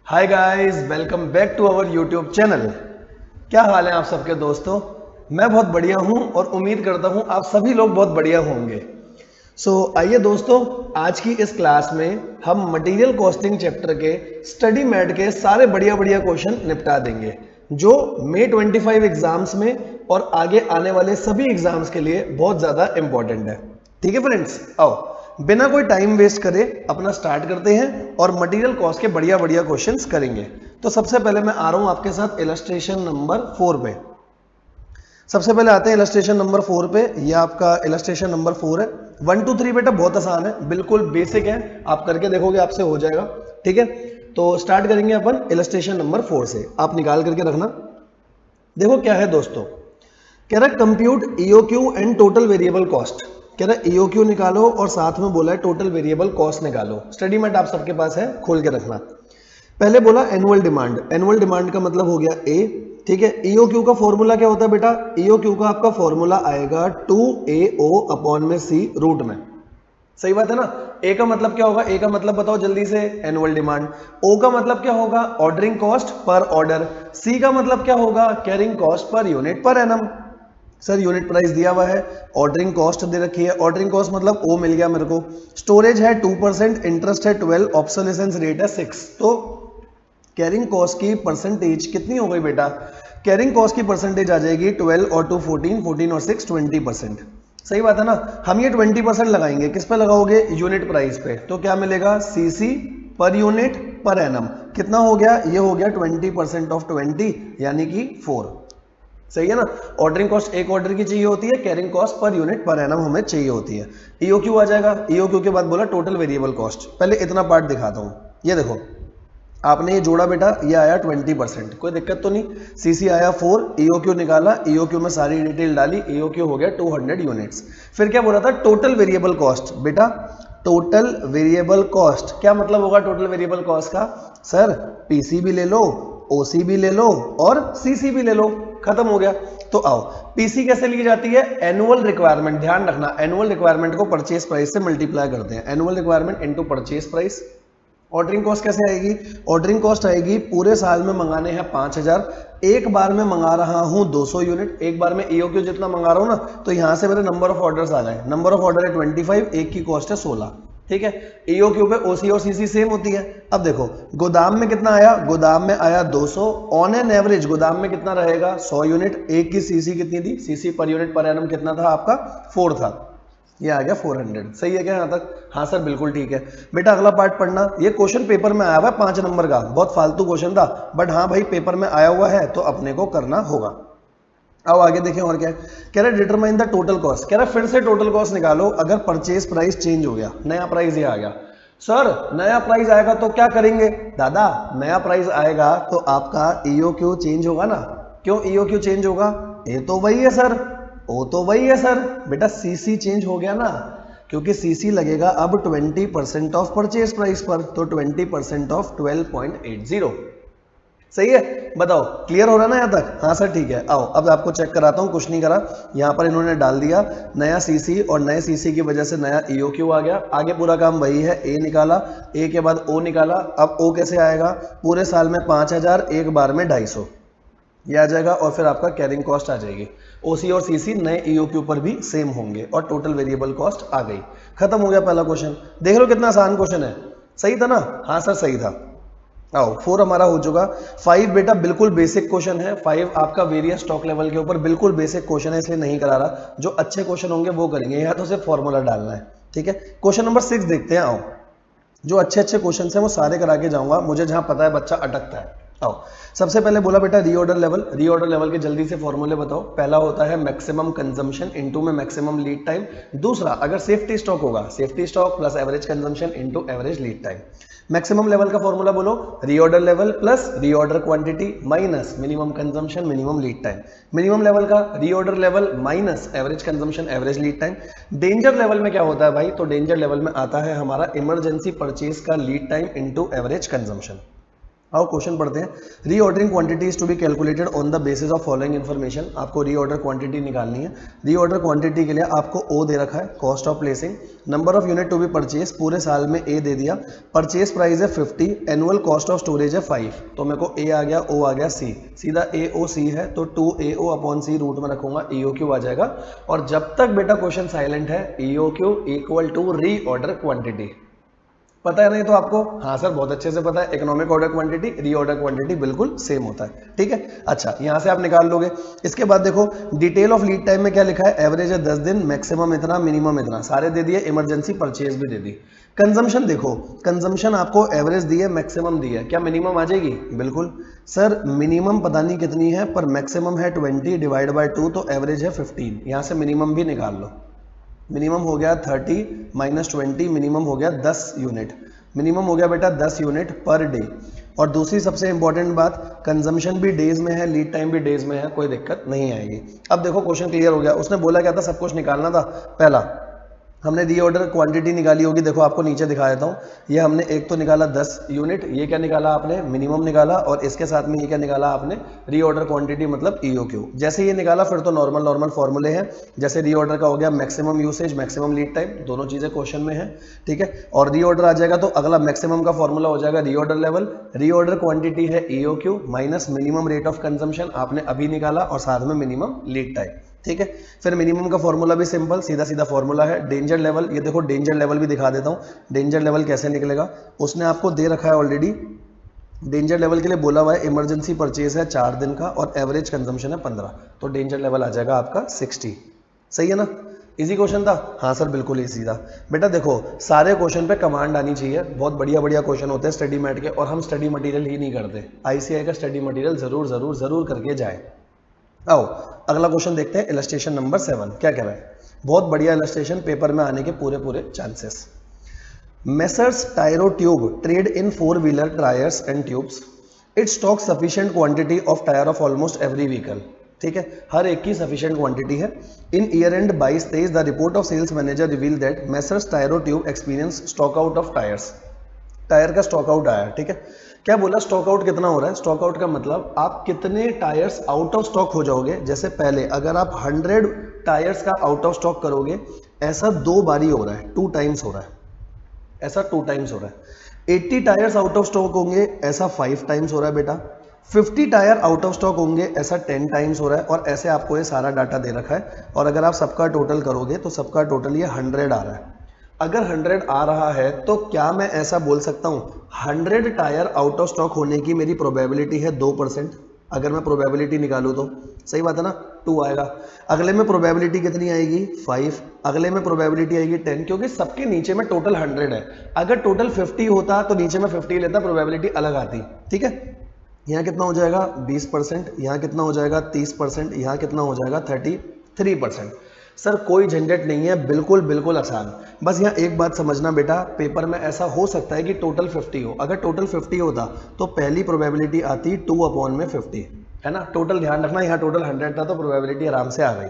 Hi guys, welcome back to our YouTube channel. क्या हाल है आप सबके दोस्तों? मैं बहुत बढ़िया हूं और उम्मीद करता हूं आप सभी लोग बहुत बढ़िया होंगे। आइए दोस्तों, आज की इस क्लास में हम मटेरियल कॉस्टिंग चैप्टर के स्टडी मैट के सारे बढ़िया बढ़िया क्वेश्चन निपटा देंगे जो मई 25 एग्जाम्स में और आगे आने वाले सभी एग्जाम्स के लिए बहुत ज़्यादा इंपॉर्टेंट है। ठीक है फ्रेंड्स, आओ बिना कोई टाइम वेस्ट करे अपना स्टार्ट करते हैं और मटेरियल कॉस्ट के बढ़िया बढ़िया क्वेश्चंस करेंगे। तो सबसे पहले मैं आ रहा हूं आपके साथ इलस्ट्रेशन नंबर 4 पे। सबसे पहले आते हैं इलस्ट्रेशन नंबर 4 पे। ये आपका इलस्ट्रेशन नंबर 4 है। 1 2 3 बेटा बहुत आसान है, बिल्कुल बेसिक है, आप करके देखोगे आपसे हो जाएगा। ठीक है, तो स्टार्ट करेंगे अपन इलस्ट्रेशन नंबर 4 से। आप निकाल करके रखना। देखो क्या है दोस्तों, कह रहा है compute EOQ and total variable cost. कह रहा है ईओक्यू निकालो और साथ में बोला है टोटल वेरिएबल कॉस्ट निकालो। स्टडी मेट आप सबके पास है, खोल के रखना। पहले बोला एनुअल डिमांड। एनुअल डिमांड का मतलब हो गया ए। ठीक है, ईओक्यू का फॉर्मूला क्या होता है बेटा? ईओक्यू का आपका फॉर्मूला आएगा 2AO अपॉन में सी रूट में। सही बात है ना? ए का मतलब क्या होगा? ए का मतलब बताओ जल्दी से, एनुअल डिमांड। ओ का मतलब क्या होगा? Ordering cost per order. C का मतलब क्या होगा? Carrying cost per unit per annum. Sir unit price दिया हुआ है, ऑर्डरिंग कॉस्ट दे रखी है। ऑर्डरिंग कॉस्ट मतलब ओ मिल गया मेरे को। स्टोरेज है 2%, इंटरेस्ट है 12, ऑब्सोलेसेंस रेट है 6। तो कैरिंग कॉस्ट की परसेंटेज कितनी हो गई बेटा? कैरिंग कॉस्ट की परसेंटेज आ जाएगी 12 और 2 14, 14 और 6 20%। सही बात है ना? हम ये 20% लगाएंगे, किस पे लगाओगे? यूनिट प्राइस पे। तो क्या मिलेगा? सीसी पर यूनिट पर एनम। कितना हो गया? ये हो गया 20% ऑफ 20 यानी कि 4। सही है ना? ऑर्डरिंग कॉस्ट एक ऑर्डर की चाहिए होती है, carrying cost per unit per annum हमें चाहिए होती है। ईओक्यू आ जाएगा। ईओक्यू के बाद बोला टोटल वेरिएबल कॉस्ट। पहले इतना पार्ट दिखाता हूं। ये देखो, आपने ये जोड़ा बेटा, ये आया 20%, कोई दिक्कत तो नहीं। सीसी आया 4, ईओक्यू निकाला, ईओक्यू में सारी डिटेल डाली, ईओक्यू हो गया 200 यूनिट्स। फिर क्या बोला था? Total variable cost. बेटा टोटल वेरिएबल कॉस्ट क्या मतलब होगा? टोटल वेरिएबल कॉस्ट का सर पीसी भी ले लो, ओसी भी ले लो और सीसी भी ले लो, खत्म हो गया। तो आओ, पीसी कैसे ली जाती है? Annual requirement. ध्यान रखना, एनुअल रिक्वायरमेंट को परचेज प्राइस से मल्टीप्लाई करते हैं। Annual requirement into purchase price. Ordering cost कैसे आएगी? ऑर्डरिंग कॉस्ट आएगी, पूरे साल में मंगाने हैं 5000, एक बार में मंगा रहा हूं 200 यूनिट। एक बार में ईओक्यू जितना मंगा रहा हूं ना, तो यहां से मेरे नंबर ऑफ ऑर्डर्स आ गए। नंबर ऑफ ऑर्डर है 25, एक की कॉस्ट है 16। ठीक है, ईओक्यू पे ओसी और सीसी सेम होती है। अब देखो गोदाम में कितना आया? गोदाम में आया 200। ऑन एन एवरेज गोदाम में कितना रहेगा? 100 यूनिट। एक की सीसी कितनी थी? सीसी पर यूनिट पर एनम कितना था आपका? 4 था। ये आ गया 400। सही है क्या यहां तक? हाँ सर बिल्कुल ठीक है। बेटा अगला पार्ट पढ़ना। ये क्वेश्चन पेपर में आया हुआ है 5 नंबर का, बहुत फालतू क्वेश्चन था, बट हाँ भाई पेपर में आया हुआ है तो अपने को करना होगा। अब आगे देखें और क्या है। कह रहा है डिटरमाइन द टोटल कॉस्ट। कह रहा है फिर से टोटल कॉस्ट निकालो अगर परचेज प्राइस चेंज हो गया, नया प्राइस ये आ गया। सर नया प्राइस आएगा तो क्या करेंगे? दादा नया प्राइस आएगा तो आपका ईओक्यू चेंज होगा ना। क्यों ईओक्यू चेंज होगा? ये तो वही है सर, ओ तो वही है सर। बेटा सीसी चेंज हो गया ना, क्योंकि सीसी लगेगा अब 20% ऑफ परचेज प्राइस पर, तो 20% ऑफ 12.80। सही है? बताओ क्लियर हो रहा है ना यहां तक? हाँ सर ठीक है। आओ अब आपको चेक कराता हूं, कुछ नहीं करा, यहां पर इन्होंने डाल दिया नया सीसी और नए सीसी की वजह से नया ईओक्यू आ गया। आगे पूरा काम वही है, ए निकाला, ए के बाद ओ निकाला। अब ओ कैसे आएगा? पूरे साल में 5000, एक बार में 250, ये आ जाएगा। और फिर आपका कैरिंग कॉस्ट आ जाएगी। ओसी और सीसी नए ईओक्यू पर भी सेम होंगे और टोटल वेरिएबल कॉस्ट आ गई। खत्म हो गया पहला क्वेश्चन। देख लो कितना आसान क्वेश्चन है। सही था ना? हाँ सर सही था। आओ 4 हमारा हो चुका। 5 बेटा बिल्कुल बेसिक क्वेश्चन है। 5 आपका वेरियस स्टॉक लेवल के ऊपर बिल्कुल बेसिक क्वेश्चन है, इसलिए नहीं करा रहा। जो अच्छे क्वेश्चन होंगे वो करेंगे, यहाँ तो सिर्फ फॉर्मूला डालना है। ठीक है, क्वेश्चन नंबर 6 देखते हैं। आओ, जो अच्छे अच्छे क्वेश्चन हैं वो सारे करा के जाऊंगा, मुझे जहां पता है बच्चा अटकता है। आओ सबसे पहले बोला बेटा रीऑर्डर लेवल। रीऑर्डर लेवल के जल्दी से फॉर्मूले बताओ। पहला होता है मैक्सिमम कंजम्पशन इनटू में मैक्सिमम लीड टाइम। दूसरा अगर सेफ्टी स्टॉक होगा, safety stock plus average consumption into average lead time. Maximum level का फॉर्मूला बोलो, reorder level plus reorder quantity minus minimum consumption minimum lead time. Minimum level का reorder level minus average consumption average lead time. Danger level में क्या होता है भाई? तो danger level में आता है हमारा इमरजेंसी परचेज का lead time into average consumption. आओ क्वेश्चन पढ़ते हैं। Reordering quantity is to be calculated on the basis of following information. आपको रीऑर्डर क्वांटिटी निकालनी है। रीऑर्डर क्वांटिटी के लिए आपको ओ दे रखा है, cost of placing, number of unit to be purchase, पूरे साल में ए दे दिया, परचेज प्राइस है 50, एनुअल कॉस्ट ऑफ स्टोरेज है 5, तो मेरे को ए आ गया, ओ आ गया, सी, सीधा ए ओ सी है तो 2AO अपॉन सी रूट में रखूंगा, EOQ आ जाएगा। और जब तक बेटा क्वेश्चन साइलेंट है, EOQ equal to reorder quantity. पता है नहीं तो आपको? हाँ सर बहुत अच्छे से पता है, economic order quantity, reorder quantity बिल्कुल सेम होता है, ठीक है। अच्छा यहां से आप निकाल लोगे। इसके बाद देखो डिटेल ऑफ लीड टाइम में क्या लिखा है, एवरेज है 10 दिन, मैक्सिमम इतना, मिनिमम इतना, सारे दे दिए, इमरजेंसी परचेज भी दे दी। कंजम्पशन देखो, कंजम्पशन आपको एवरेज दी है, मैक्सिमम दी है, क्या मिनिमम आ जाएगी? बिल्कुल सर, मिनिमम पता नहीं कितनी है पर मैक्सिमम है 20 डिवाइड बाय 2 तो एवरेज है 15, यहां से मिनिमम भी निकाल लो। मिनिमम हो गया 30 माइनस 20, मिनिमम हो गया 10 यूनिट, मिनिमम हो गया बेटा 10 यूनिट पर डे। और दूसरी सबसे इंपॉर्टेंट बात, कंजम्पशन भी डेज में है, लीड टाइम भी डेज में है, कोई दिक्कत नहीं आएगी। अब देखो क्वेश्चन क्लियर हो गया। उसने बोला क्या था, सब कुछ निकालना था। पहला हमने रीऑर्डर क्वांटिटी निकाली होगी, देखो आपको नीचे दिखा देता हूँ। ये हमने एक तो निकाला 10 यूनिट, ये क्या निकाला आपने, मिनिमम निकाला, और इसके साथ में ये क्या निकाला आपने, रीऑर्डर क्वांटिटी मतलब EOQ। जैसे ये निकाला फिर तो नॉर्मल फॉर्मूले हैं, जैसे रीऑर्डर का हो गया maximum usage, maximum lead time, दोनों चीजें क्वेश्चन में है, ठीक है। और रीऑर्डर आ जाएगा तो अगला मैक्सिमम का फॉर्मूला हो जाएगा रीऑर्डर लेवल, रीऑर्डर क्वांटिटी है EOQ minus minimum rate of consumption आपने अभी निकाला, और साथ में मिनिमम लीड टाइम, ठीक है। फिर मिनिमम का फॉर्मूला भी सिंपल सीधा सीधा फॉर्मूला है। डेंजर लेवल, ये देखो डेंजर लेवल भी दिखा देता हूँ, डेंजर लेवल कैसे निकलेगा, उसने आपको दे रखा है ऑलरेडी। डेंजर लेवल के लिए बोला हुआ है इमरजेंसी परचेज है 4 दिन का और एवरेज कंजम्पशन है 15, तो डेंजर लेवल आ जाएगा आपका 60। सही है ना, इजी क्वेश्चन था? हाँ सर बिल्कुल इजी था। बेटा देखो सारे क्वेश्चन पे कमांड आनी चाहिए, बहुत बढ़िया बढ़िया क्वेश्चन होते हैं स्टडी मैट के, और हम स्टडी मटेरियल ही नहीं करते। ICAI का स्टडी मटेरियल जरूर करके जाए। आओ अगला क्वेश्चन देखते हैं, इलस्ट्रेशन नंबर 7 क्या कह रहा है। बहुत बढ़िया इलस्ट्रेशन, पेपर में आने के पूरे chances. Messrs Tyro tube trade in 4 wheeler tyres and tubes, it stock sufficient quantity of tyre of almost every vehicle, ठीक है, हर एक की सफिशिएंट क्वांटिटी है। In year end 22-23 the report of sales manager reveal that Messrs Tyro tube experience stock out of tyres, tyre का stock out आया, ठीक है। क्या बोला, स्टॉक आउट कितना हो रहा है? स्टॉक आउट का मतलब आप कितने टायर्स आउट ऑफ स्टॉक हो जाओगे। जैसे पहले अगर आप 100 टायर्स का आउट ऑफ स्टॉक करोगे, ऐसा 2 बारी हो रहा है, 2 टाइम्स हो रहा है, ऐसा 2 टाइम्स हो रहा है। 80 टायर्स आउट ऑफ स्टॉक होंगे, ऐसा 5 टाइम्स हो रहा है बेटा। 50 टायर आउट ऑफ स्टॉक होंगे, ऐसा 10 टाइम्स हो रहा है। और ऐसे आपको ये सारा डाटा दे रखा है, और अगर आप सबका टोटल करोगे तो सबका टोटल ये 100 आ रहा है। अगर 100 आ रहा है तो क्या मैं ऐसा बोल सकता हूं 100 टायर आउट ऑफ स्टॉक होने की मेरी प्रोबेबिलिटी है 2%। अगर मैं प्रोबेबिलिटी निकालूं तो सही बात है ना, 2 आएगा। अगले में प्रोबेबिलिटी कितनी आएगी, 5। अगले में प्रोबेबिलिटी आएगी 10, क्योंकि सबके नीचे में टोटल 100 है। अगर टोटल 50 होता तो नीचे में 50 लेता, प्रोबेबिलिटी अलग आती, ठीक है। यहाँ कितना हो जाएगा 20%, यहाँ कितना हो जाएगा 30%, यहाँ कितना हो जाएगा 33%। सर कोई झंझट नहीं है, बिल्कुल आसान। बस यहाँ एक बात समझना बेटा, पेपर में ऐसा हो सकता है कि टोटल 50 हो। अगर टोटल 50 होता तो पहली प्रोबेबिलिटी आती 2/50, है ना। टोटल ध्यान रखना, यहाँ टोटल 100 था तो प्रोबेबिलिटी आराम से आ गई।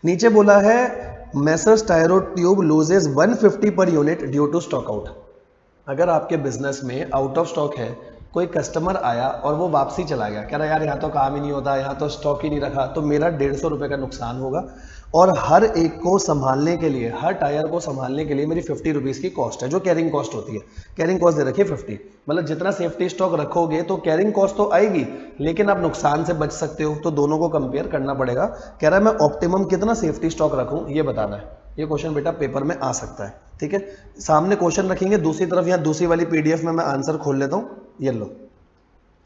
नीचे बोला है messrs Tyro tube loses 150 per unit due to stock out. अगर आपके बिजनेस में आउट ऑफ स्टॉक है, कोई कस्टमर आया और वो वापसी चला गया, कह रहा यार यहाँ तो काम ही नहीं होता, यहाँ तो स्टॉक ही नहीं रखा, तो मेरा 150 रुपये का नुकसान होगा। और हर एक को संभालने के लिए, हर टायर को संभालने के लिए मेरी 50 रुपीज़ की कॉस्ट है, जो कैरिंग कॉस्ट होती है। कैरिंग कॉस्ट दे रखी है 50, मतलब जितना सेफ्टी स्टॉक रखोगे तो कैरिंग कॉस्ट तो आएगी, लेकिन आप नुकसान से बच सकते हो, तो दोनों को कंपेयर करना पड़ेगा। कह रहा है मैं ऑप्टिमम कितना सेफ्टी स्टॉक रखूँ, ये बताना है। ये क्वेश्चन बेटा पेपर में आ सकता है, ठीक है। सामने क्वेश्चन रखेंगे, दूसरी तरफ यहाँ दूसरी वाली PDF में मैं आंसर खोल लेता हूँ, ये लो,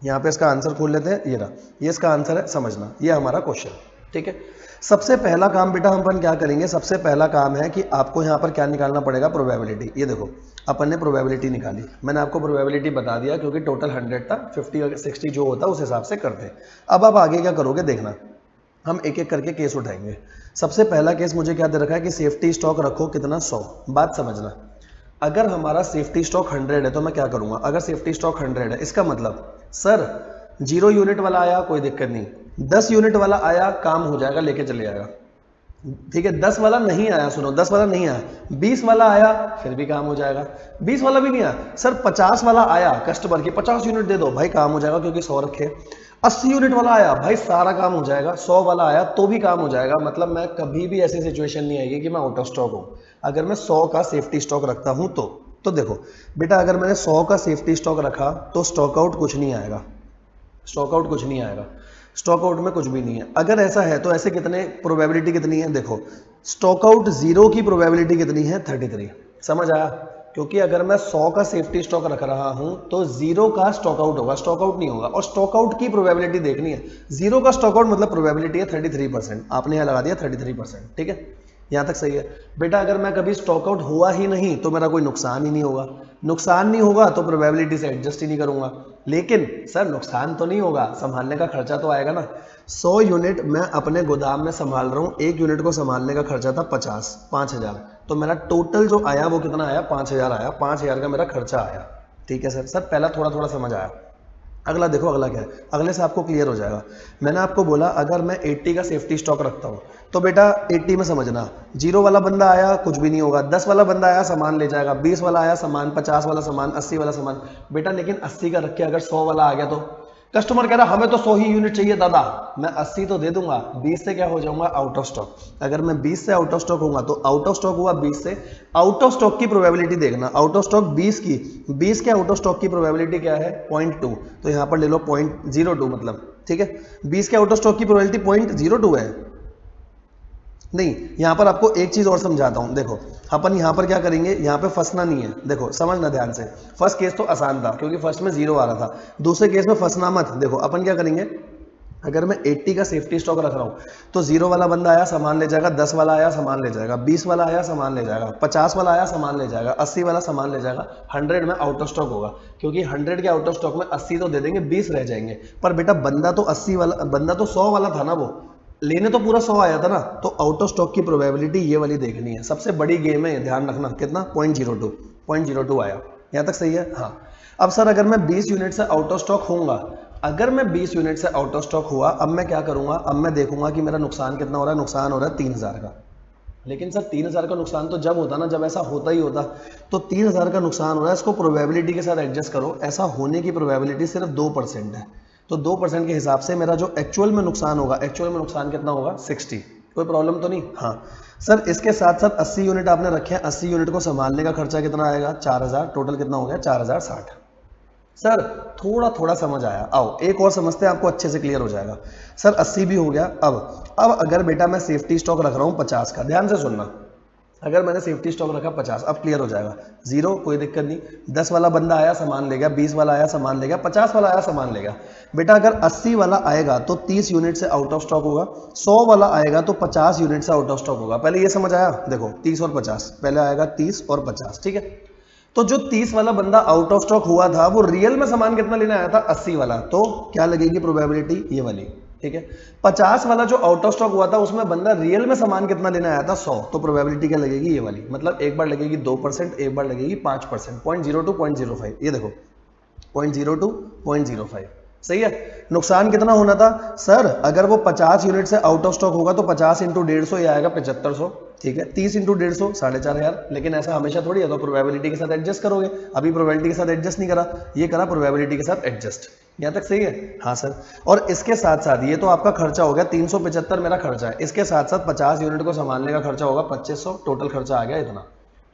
यहाँ पे इसका आंसर खोल लेते हैं, ये रहा, ये इसका आंसर है, समझना ये हमारा क्वेश्चन, ठीक है। सबसे पहला काम बेटा हम अपन क्या करेंगे, सबसे पहला काम है कि आपको यहाँ पर क्या निकालना पड़ेगा, प्रोबेबिलिटी। ये देखो अपन ने प्रोबेबिलिटी निकाली, मैंने आपको प्रोबेबिलिटी बता दिया, क्योंकि टोटल 100 था, 50 और 60 जो होता उस हिसाब से करते। अब आप आगे क्या करोगे देखना, हम एक एक करके केस उठाएंगे। सबसे पहला केस मुझे क्या दे रखा है कि सेफ्टी स्टॉक रखो कितना, 100। बात समझना, अगर हमारा सेफ्टी स्टॉक 100 है तो मैं क्या करूंगा, अगर सेफ्टी स्टॉक 100 है, इसका मतलब सर 0 यूनिट वाला आया कोई दिक्कत नहीं, 10 यूनिट वाला आया काम हो जाएगा, लेके चले जाएगा। ठीक है, 10 वाला नहीं आया, सुनो 10 वाला नहीं आया, 20 वाला आया फिर भी काम हो जाएगा, 20 वाला भी नहीं आया सर, 50 वाला आया कस्टमर की 50 यूनिट दे दो भाई, काम हो जाएगा क्योंकि 100 रखे। 80 यूनिट वाला आया भाई, सारा काम हो जाएगा। 100 वाला आया तो भी काम हो जाएगा। मतलब मैं कभी भी ऐसी सिचुएशन नहीं आएगी कि मैं आउट ऑफ स्टॉक हूं अगर मैं 100 का सेफ्टी स्टॉक रखता हूं तो देखो बेटा, अगर मैंने 100 का सेफ्टी स्टॉक रखा तो स्टॉक आउट कुछ नहीं आएगा, स्टॉक आउट कुछ नहीं आएगा, स्टॉक आउट में कुछ भी नहीं है। अगर ऐसा है तो ऐसे कितने प्रोबेबिलिटी कितनी है, देखो स्टॉक आउट जीरो की प्रोबेबिलिटी कितनी है, 33। समझ आया? क्योंकि अगर मैं 100 का सेफ्टी स्टॉक रख रहा हूं तो जीरो का स्टॉक आउट होगा, स्टॉक आउट नहीं होगा। और स्टॉक आउट की प्रोबेबिलिटी देखनी है, जीरो का स्टॉक आउट मतलब प्रोबेबिलिटी है 33%, आपने यहां लगा दिया 33%। ठीक है, यहां तक सही है बेटा। अगर मैं कभी स्टॉक आउट हुआ ही नहीं तो मेरा कोई नुकसान ही नहीं होगा, नुकसान नहीं होगा तो प्रोबेबिलिटी से एडजस्ट ही नहीं करूंगा। लेकिन सर नुकसान तो नहीं होगा, संभालने का खर्चा तो आएगा ना। 100 यूनिट मैं अपने गोदाम में संभाल रहा हूं, एक यूनिट को संभालने का खर्चा था 5000, तो मेरा टोटल जो आया वो कितना आया, 5000 आया, 5000 का मेरा खर्चा आया। ठीक है सर पहला थोड़ा थोड़ा समझ आया। अगला देखो, अगला क्या है, अगले से आपको क्लियर हो जाएगा। मैंने आपको बोला अगर मैं 80 का सेफ्टी स्टॉक रखता हूं तो बेटा 80 में समझना, जीरो वाला बंदा आया कुछ भी नहीं होगा, 10 वाला बंदा आया सामान ले जाएगा, 20 वाला आया सामान, 50 वाला सामान, 80 वाला सामान बेटा। लेकिन 80 का रख के अगर 100 वाला आ गया तो कस्टमर कह रहा हमें तो 100 ही यूनिट चाहिए दादा, मैं 80 तो दे दूंगा, 20 से क्या हो जाऊंगा, आउट ऑफ स्टॉक। अगर मैं 20 से आउट ऑफ स्टॉक होऊंगा तो आउट ऑफ स्टॉक हुआ 20 से, आउट ऑफ स्टॉक की प्रोबेबिलिटी देखना, आउट ऑफ स्टॉक 20 की, 20 के आउट ऑफ स्टॉक की प्रोबेबिलिटी क्या है, 0.2, तो यहां पर ले लो 0.02 मतलब। ठीक है, 20 के आउट ऑफ स्टॉक की प्रोबेबिलिटी 0.02 है। नहीं, यहां पर आपको एक चीज और समझाता हूं, देखो अपन यहां पर क्या करेंगे, यहां पे फंसना नहीं है। देखो समझना ध्यान से, फर्स्ट केस तो आसान था क्योंकि फर्स्ट में जीरो आ रहा था, दूसरे केस में फंसना मत। देखो अपन क्या करेंगे, अगर मैं 80 का सेफ्टी स्टॉक रख रहा हूं तो जीरो वाला बंदा आया सामान ले जाएगा, 10 वाला आया सामान ले जाएगा, 20 वाला आया सामान ले जाएगा, 50 वाला आया सामान ले जाएगा, 80 वाला सामान ले जाएगा, 100 में आउट ऑफ स्टॉक होगा। क्योंकि 100 के आउट ऑफ स्टॉक में 80 तो दे देंगे, 20 रह जाएंगे। पर बेटा बंदा तो 80 वाला, बंदा तो 100 वाला था ना, वो लेने तो पूरा 100 आया था ना, तो आउट ऑफ स्टॉक की प्रोबेबिलिटी ये वाली देखनी है। सबसे बड़ी गेम है, ध्यान रखना, कितना, 0.02 आया। यहां तक सही है? हाँ। अब सर अगर मैं 20 यूनिट से आउट ऑफ स्टॉक होऊंगा, अगर मैं 20 यूनिट से आउट ऑफ स्टॉक हुआ, अब मैं क्या करूंगा, अब मैं देखूंगा कि मेरा नुकसान कितना हो रहा है, नुकसान हो रहा है 3000 का। लेकिन सर 3000 का नुकसान तो जब होता ना, जब ऐसा होता ही होता, तो 3000 का नुकसान हो रहा है, इसको प्रोबेबिलिटी के साथ एडजस्ट करो, ऐसा होने की प्रोबेबिलिटी सिर्फ 2% है। तो 2% के हिसाब से मेरा जो एक्चुअल में नुकसान होगा, एक्चुअल में नुकसान कितना होगा, 60। कोई प्रॉब्लम तो नहीं? हाँ सर, इसके साथ साथ 80 यूनिट आपने रखे हैं, 80 यूनिट को संभालने का खर्चा कितना आएगा, 4000, टोटल कितना हो गया, 4060। सर थोड़ा थोड़ा समझ आया, आओ एक और समझते हैं, आपको अच्छे से क्लियर हो जाएगा। सर 80 भी हो गया। अब अगर बेटा मैं सेफ्टी स्टॉक रख रहा हूं 50 का, ध्यान से सुनना, अगर मैंने सेफ्टी स्टॉक रखा 50, अब क्लियर हो जाएगा, जीरो कोई दिक्कत नहीं, 10 वाला बंदा आया सामान ले गया, 20 वाला आया सामान ले गया, 50 वाला आया सामान ले गया। बेटा अगर 80 वाला आएगा तो 30 यूनिट से आउट ऑफ स्टॉक होगा, 100 वाला आएगा तो 50 यूनिट से आउट ऑफ स्टॉक होगा। पहले ये समझ आया, देखो 30 और 50, पहले आएगा 30 और 50। ठीक है, तो जो 30 वाला बंदा आउट ऑफ स्टॉक हुआ था वो रियल में सामान कितना लेने आया था, 80 वाला, तो क्या लगेगी प्रोबेबिलिटी, ये वाली। ठीक है, 50 वाला जो आउट ऑफ स्टॉक हुआ था उसमें बंदा रियल में सामान कितना लेने आया था, 100, तो प्रोबेबिलिटी क्या लगेगी, ये वाली। मतलब एक बार लगेगी 2%, एक बार लगेगी 5%, 0.02, 0.05, ये देखो 0.02, 0.05। सही है। नुकसान कितना होना था सर, अगर वो 50 यूनिट से आउट ऑफ स्टॉक होगा तो 50 इंटू 150 ये आएगा 7500। ठीक है, 30 इंटू 150 4500। लेकिन ऐसा हमेशा थोड़ी है, तो प्रोबेबिलिटी के साथ एडजस्ट करोगे। अभी प्रोबेबिलिटी के साथ एडजस्ट नहीं करा, ये करा प्रोबेबिलिटी के साथ एडजस्ट। यहां तक सही है? हाँ सर। और इसके साथ साथ ये तो आपका खर्चा हो गया, 375 मेरा खर्चा है, इसके साथ साथ 50 यूनिट को संभालने का खर्चा होगा 2500, टोटल खर्चा आ गया इतना।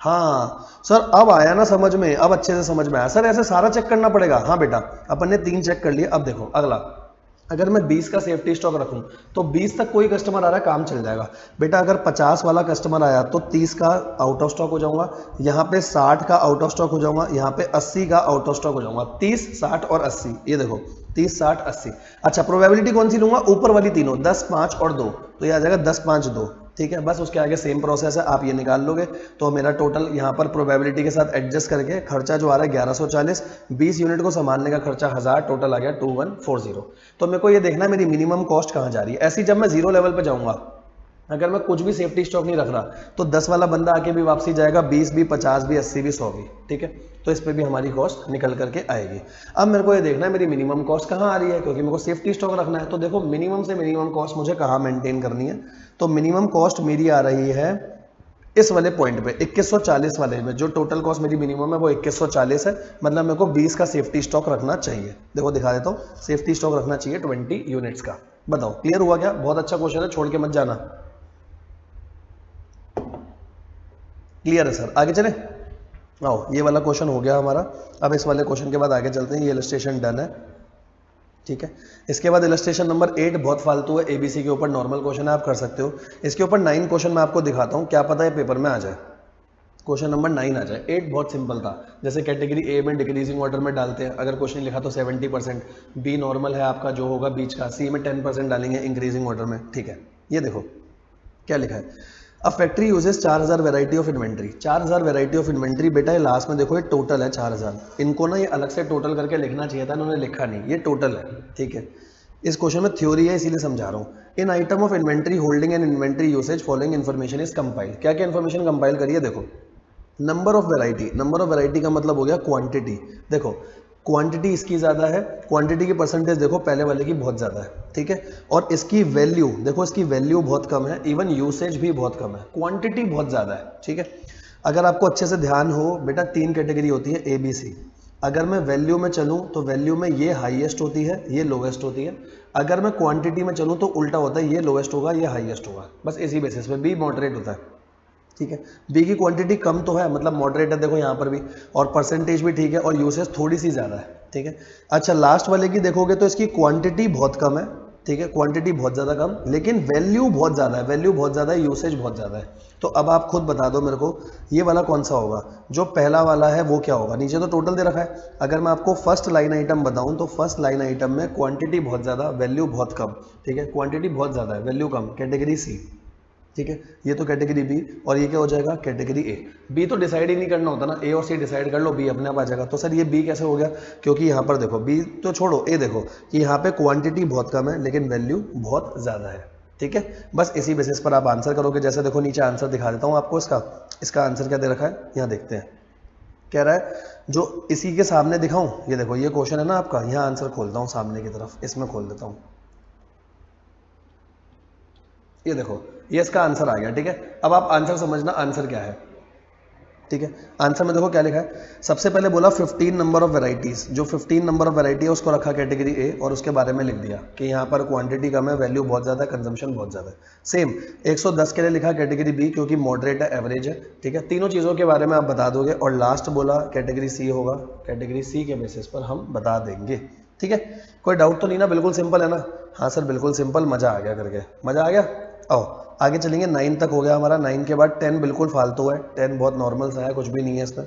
हाँ सर, अब आया ना समझ में, अब अच्छे से समझ में आया। सर ऐसे सारा चेक करना पड़ेगा? हाँ बेटा, अपन ने 3 चेक कर लिए। अब देखो अगला, अगर मैं 20 का सेफ्टी स्टॉक रखूं तो 20 तक कोई कस्टमर आ रहा है, काम चल जाएगा। बेटा अगर 50 वाला कस्टमर आया तो 30 का आउट ऑफ स्टॉक हो जाऊंगा, यहाँ पे 60 का आउट ऑफ स्टॉक हो जाऊंगा, यहाँ पे 80 का आउट ऑफ स्टॉक हो जाऊंगा। 30, 60 और 80, ये देखो 30, 60, 80। अच्छा, प्रोबेबिलिटी कौन सी लूंगा, ऊपर वाली तीनों, 10, 5 और 2, तो ये आ जाएगा 10, 5, 2। ठीक है, बस उसके आगे सेम प्रोसेस है, आप ये निकाल लोगे तो मेरा टोटल यहाँ पर प्रोबेबिलिटी के साथ एडजस्ट करके खर्चा जो आ रहा है 1140, 20 यूनिट को संभालने का खर्चा 1000, टोटल आ गया 2140। तो मेरे को ये देखना है मेरी मिनिमम कॉस्ट कहाँ जा रही है। ऐसी जब मैं जीरो लेवल पे जाऊंगा, अगर मैं कुछ भी सेफ्टी स्टॉक नहीं रख रहा तो 10 वाला बंदा आके भी वापसी जाएगा, 20 भी, 50 भी, 80 भी, 100 भी, ठीक है। तो इस पे भी हमारी कॉस्ट निकल करके आएगी। अब मेरे को ये देखना है मेरी मिनिमम कॉस्ट कहाँ आ रही है, क्योंकि मेरे को सेफ्टी स्टॉक रखना है। तो देखो मिनिमम से मिनिमम कॉस्ट मुझे कहाँ मेंटेन करनी है, तो मिनिमम कॉस्ट मेरी आ रही है इस वाले पॉइंट पे 2140 वाले में। जो टोटल कॉस्ट मेरी मिनिमम है वो 2140 है, मतलब मेरे को 20 का सेफ्टी स्टॉक रखना चाहिए। देखो दिखा देता हूँ, सेफ्टी स्टॉक रखना चाहिए 20 यूनिट्स का। बताओ क्लियर हुआ क्या? बहुत अच्छा क्वेश्चन है, छोड़ के मत जाना। क्लियर है सर? आगे चले, आओ ये वाला क्वेश्चन हो गया हमारा। अब इस वाले क्वेश्चन के बाद आगे चलते हैं। ये इलस्ट्रेशन डन है, ठीक है। इसके बाद इलस्ट्रेशन नंबर 8 बहुत फालतू है, एबीसी के ऊपर नॉर्मल क्वेश्चन है, आप कर सकते हो। इसके ऊपर 9 क्वेश्चन मैं आपको दिखाता हूँ, क्या पता है पेपर में आ जाए, क्वेश्चन नंबर 9 आ जाए। 8 बहुत सिंपल था, जैसे कैटेगरी ए में डिक्रीजिंग ऑर्डर में डालते हैं, अगर क्वेश्चन लिखा तो 70%, बी नॉर्मल है आपका जो होगा बीच का, सी में 10% डालेंगे इंक्रीजिंग ऑर्डर में, ठीक है। ये देखो क्या लिखा है, अब factory uses 4000 variety of inventory. 4000 variety of inventory, बेटा ये लास्ट में देखो ये टोटल है 4000, इनको ना ये अलग से टोटल करके लिखना चाहिए था, इन्होंने लिखा नहीं, ये टोटल है, ठीक है। इस क्वेश्चन में थ्योरी है इसीलिए समझा रहा हूँ। In item of inventory holding and inventory usage following information is compile. क्या क्या इन्फॉर्मेशन कंपाइल करिए, देखो number of variety, number of variety का मतलब हो गया क्वांटिटी। देखो क्वांटिटी इसकी ज़्यादा है, क्वांटिटी की परसेंटेज देखो पहले वाले की बहुत ज़्यादा है, ठीक है। और इसकी वैल्यू देखो, इसकी वैल्यू बहुत कम है, इवन यूसेज भी बहुत कम है, क्वांटिटी बहुत ज़्यादा है, ठीक है। अगर आपको अच्छे से ध्यान हो बेटा, 3 कैटेगरी होती है ए बी सी। अगर मैं वैल्यू में चलूँ तो वैल्यू में ये हाईएस्ट होती है, ये लोवेस्ट होती है। अगर मैं क्वांटिटी में चलूँ तो उल्टा होता है, ये लोवेस्ट होगा, ये हाईएस्ट होगा, बस इसी बेसिस पे बी मॉडरेट होता है, ठीक है। बी की क्वांटिटी कम तो है, मतलब मॉडरेट है, देखो यहाँ पर भी, और परसेंटेज भी ठीक है, और यूसेज थोड़ी सी ज़्यादा है, ठीक है। अच्छा लास्ट वाले की देखोगे तो इसकी क्वांटिटी बहुत कम है, ठीक है, क्वांटिटी बहुत ज़्यादा कम, लेकिन वैल्यू बहुत ज़्यादा है, वैल्यू बहुत ज़्यादा है, यूसेज बहुत ज़्यादा है। तो अब आप खुद बता दो मेरे को, ये वाला कौन सा होगा, जो पहला वाला है वो क्या होगा। नीचे तो टोटल दे रखा है, अगर मैं आपको फर्स्ट लाइन आइटम बताऊं तो फर्स्ट लाइन आइटम में क्वांटिटी बहुत ज़्यादा, वैल्यू बहुत कम, ठीक है, क्वांटिटी बहुत ज़्यादा है, वैल्यू कम, कैटेगरी सी, ठीक है। ये तो कैटेगरी बी, और ये क्या हो जाएगा, कैटेगरी ए। बी तो डिसाइड ही नहीं करना होता ना, ए और सी डिसाइड कर लो, बी अपने आप आ जाएगा। तो सर ये बी कैसे हो गया, क्योंकि यहाँ पर देखो, बी तो छोड़ो, ए देखो कि यहाँ पे क्वांटिटी बहुत कम है लेकिन वैल्यू बहुत ज़्यादा है, ठीक है। बस इसी बेसिस पर आप आंसर करोगे। जैसे देखो नीचे आंसर दिखा देता हूँ आपको, इसका आंसर क्या दे रखा है, यहाँ देखते हैं। कह रहा है जो इसी के सामने दिखाऊं, ये देखो ये क्वेश्चन है ना आपका, यहाँ आंसर खोलता हूँ सामने की तरफ, इसमें खोल देता हूँ, ये देखो ये इसका आंसर आ गया, ठीक है। अब आप आंसर समझना, आंसर क्या है, ठीक है। आंसर में देखो क्या लिखा है, सबसे पहले बोला 15 नंबर ऑफ वेराइटीज, जो 15 नंबर ऑफ वेराइटी है उसको रखा कैटेगरी ए, और उसके बारे में लिख दिया कि यहाँ पर क्वांटिटी कम है, वैल्यू बहुत ज़्यादा है, कंजम्पशन बहुत ज़्यादा है। सेम 110 के लिए लिखा कैटेगरी बी, क्योंकि मॉडरेट है, एवरेज है, ठीक है। तीनों चीज़ों के बारे में आप बता दोगे, और लास्ट बोला कैटेगरी सी होगा, कैटेगरी सी के बेसिस पर हम बता देंगे, ठीक है। कोई डाउट तो नहीं ना, बिल्कुल सिंपल है ना? हाँ सर बिल्कुल सिंपल, मज़ा आ गया करके, मज़ा आ गया। आओ आगे चलेंगे, 9 तक हो गया हमारा। 9 के बाद 10 बिल्कुल फालतू है, 10 बहुत नॉर्मल सा है, कुछ भी नहीं है इसमें।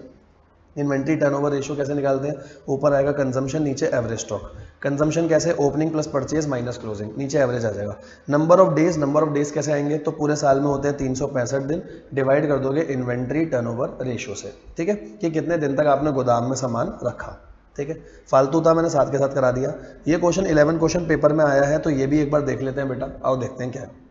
इन्वेंट्री टर्नओवर रेशियो कैसे निकालते हैं, ऊपर आएगा कंजम्पशन, नीचे एवरेज स्टॉक। कंजम्पशन कैसे, opening plus purchase minus closing, नीचे एवरेज आ जाएगा। Number of days, number of days कैसे आएंगे, तो पूरे साल में होते हैं 365 दिन, डिवाइड कर दोगे इन्वेंट्री टर्नओवर रेशियो से, ठीक है, कि कितने दिन तक आपने गोदाम में सामान रखा, ठीक है। फालतू था, मैंने साथ के साथ करा दिया। ये क्वेश्चन 11 क्वेश्चन पेपर में आया है, तो ये भी एक बार देख लेते हैं बेटा। आओ देखते हैं क्या है।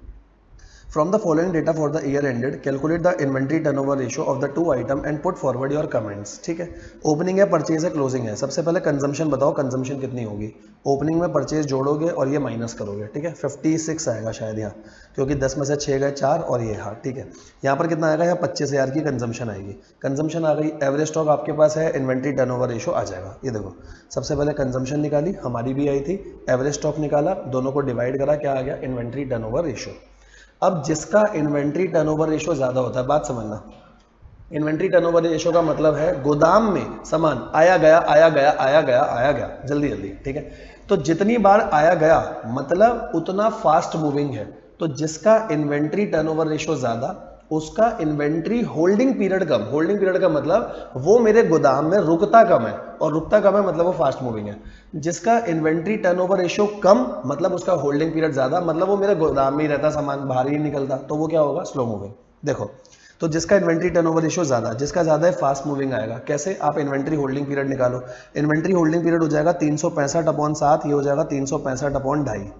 From the following data for the year ended, calculate the inventory turnover ratio of the two item and put forward your comments, ठीक है। ओपनिंग है, परचेज है, क्लोजिंग है। सबसे पहले कंजम्पशन बताओ, कंजम्पशन कितनी होगी। ओपनिंग में परचेज जोड़ोगे और ये माइनस करोगे, ठीक है। 56 आएगा शायद यहाँ, क्योंकि 10 में से 6 गए 4 और ये, हाँ ठीक है। यहाँ पर कितना आएगा, यहाँ 25,000 की कंजम्पशन आएगी। कंजम्पशन आ गई, एवरेज स्टॉक आपके पास है, इन्वेंट्री टर्नओवर रेशियो आ जाएगा। ये देखो सबसे पहले कंजम्पशन निकाली, हमारी भी आई थी, एवरेज स्टॉक निकाला, दोनों को डिवाइड करा, क्या आ गया, इन्वेंट्री टर्नओवर रेशियो। अब जिसका इन्वेंट्री टर्नओवर रेशियो ज्यादा होता है, बात समझना, इन्वेंट्री टर्नओवर रेशियो का मतलब है गोदाम में सामान आया गया आया गया आया गया आया गया, जल्दी जल्दी, ठीक है। तो जितनी बार आया गया मतलब उतना फास्ट मूविंग है। तो जिसका इन्वेंट्री टर्नओवर रेशियो ज्यादा, उसका इन्वेंट्री होल्डिंग पीरियड कम। होल्डिंग पीरियड का मतलब वो मेरे गोदाम में रुकता कम है, और रुकता कम है मतलब वो फास्ट मूविंग है। जिसका इन्वेंट्री टर्नओवर रेशियो कम मतलब उसका होल्डिंग पीरियड ज्यादा, मतलब वो मेरे गोदाम में ही रहता, सामान बाहर ही निकलता, तो वो क्या होगा, स्लो मूविंग। देखो तो जिसका इन्वेंट्री टर्नओवर रेशियो ज्यादा, जिसका ज्यादा है फास्ट मूविंग आएगा। कैसे, आप इन्वेंट्री होल्डिंग पीरियड निकालो। इन्वेंट्री होल्डिंग पीरियड हो जाएगा 365/7, ये हो जाएगा 365/2.5,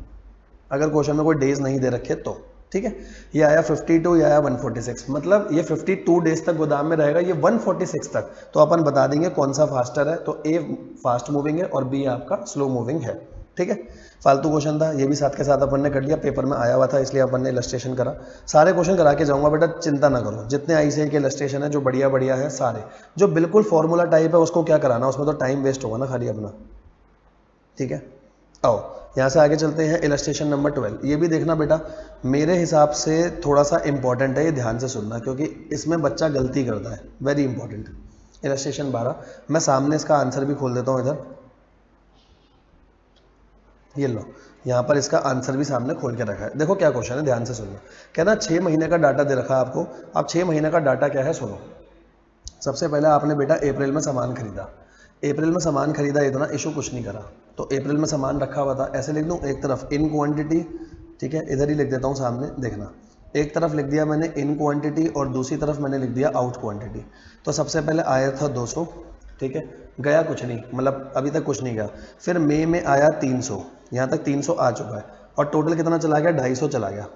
अगर क्वेश्चन में कोई डेज नहीं दे रखे तो, ठीक है। ये आया 52, ये आया 146, मतलब ये 52 डेज तक गोदाम में रहेगा, ये 146 तक। तो अपन बता देंगे कौन सा फास्टर है, तो ए फास्ट मूविंग है और बी आपका स्लो मूविंग है, ठीक है। फालतू क्वेश्चन था, ये भी साथ के साथ अपन ने कर लिया, पेपर में आया हुआ था इसलिए अपन ने इलस्ट्रेशन करा। सारे क्वेश्चन करा के जाऊंगा बेटा, चिंता ना करो, जितने आईसीआई के इलस्ट्रेशन है जो बढ़िया बढ़िया है सारे, जो बिल्कुल फॉर्मूला टाइप है उसको क्या कराना, उसमें तो टाइम वेस्ट होगा ना खाली अपना, ठीक है। आओ यहाँ से आगे चलते हैं, इलस्ट्रेशन नंबर 12। ये भी देखना बेटा, मेरे हिसाब से थोड़ा सा इंपॉर्टेंट है, ये ध्यान से सुनना क्योंकि इसमें बच्चा गलती करता है, वेरी इंपॉर्टेंट। इलस्ट्रेशन 12, मैं सामने इसका आंसर भी खोल देता हूँ इधर, ये लो, यहाँ पर इसका आंसर भी सामने खोल के रखा है। देखो क्या क्वेश्चन है, ध्यान से सुनना। कहना 6 महीने का डाटा दे रखा है आपको। अब 6 महीने का डाटा क्या है सुनो। सबसे पहले आपने बेटा अप्रैल में सामान खरीदा, अप्रैल में सामान खरीदा इतना, इशू कुछ नहीं करा, तो अप्रैल में सामान रखा हुआ था, ऐसे लिख दूँ एक तरफ इन क्वांटिटी, ठीक है, इधर ही लिख देता हूँ सामने, देखना एक तरफ लिख दिया मैंने इन क्वांटिटी और दूसरी तरफ मैंने लिख दिया आउट क्वांटिटी। तो सबसे पहले आया था 200, ठीक है, गया कुछ नहीं, मतलब अभी तक कुछ नहीं गया। फिर मई में आया 300, यहाँ तक 300 आ चुका है, और टोटल कितना चला गया, 250 चला गया,